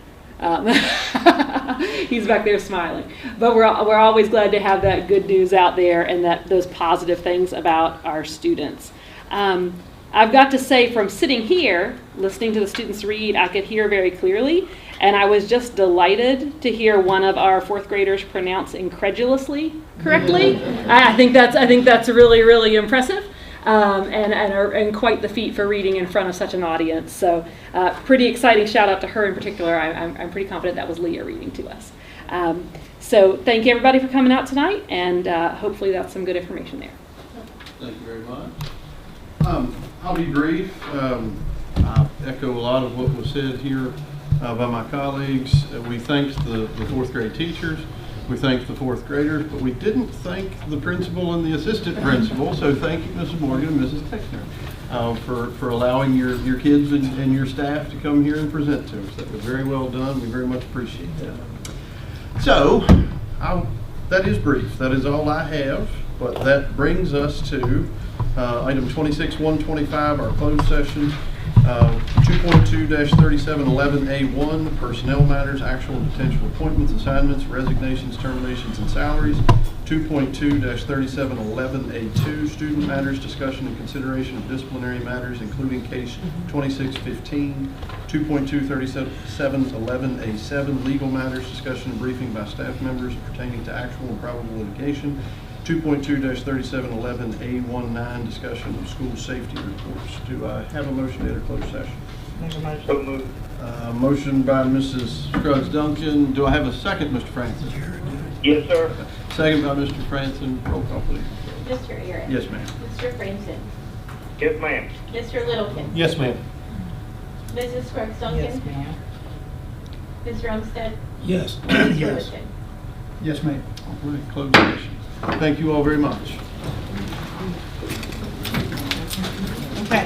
J: He's back there smiling. But we're always glad to have that good news out there and those positive things about our students. I've got to say, from sitting here, listening to the students read, I could hear very clearly, and I was just delighted to hear one of our fourth graders pronounce incredulously correctly. I think that's really, really impressive, and quite the feat for reading in front of such an audience. So, pretty exciting shout out to her in particular. I'm pretty confident that was Leah reading to us. So, thank you everybody for coming out tonight, and hopefully that's some good information there.
A: Thank you very much. I'll be brief. I echo a lot of what was said here by my colleagues. We thanked the fourth grade teachers. We thanked the fourth graders, but we didn't thank the principal and the assistant principal. So thank you, Mrs. Morgan and Mrs. Texner, for allowing your kids and your staff to come here and present to us. That was very well done. We very much appreciate that. So that is brief. That is all I have. But that brings us to item 26-125, our closed session. 2.2-3711A1, personnel matters, actual and potential appointments, assignments, resignations, terminations, and salaries. 2.2-3711A2, student matters, discussion and consideration of disciplinary matters, including case 2615. 2.2-3711A7, legal matters, discussion and briefing by staff members pertaining to actual and probable litigation. 2.2-3711A19, discussion of school safety reports. Do I have a motion to enter closed session?
D: So moved.
A: Motion by Mrs. Scruggs-Duncan. Do I have a second, Mr. Franson?
D: Yes, sir.
A: Second by Mr. Franson. Roll call, please.
H: Mr. Ayers.
A: Yes, ma'am.
H: Mr. Franson.
D: Yes, ma'am.
H: Mr. Littleton.
E: Yes, ma'am.
H: Mrs. Scruggs-Duncan.
G: Yes, ma'am.
H: Ms. Rumstead.
C: Yes.
H: Ms.
C: Yes.
H: Littleton.
F: Yes, ma'am.
A: All right, closed session. Thank you all very much.
G: Okay.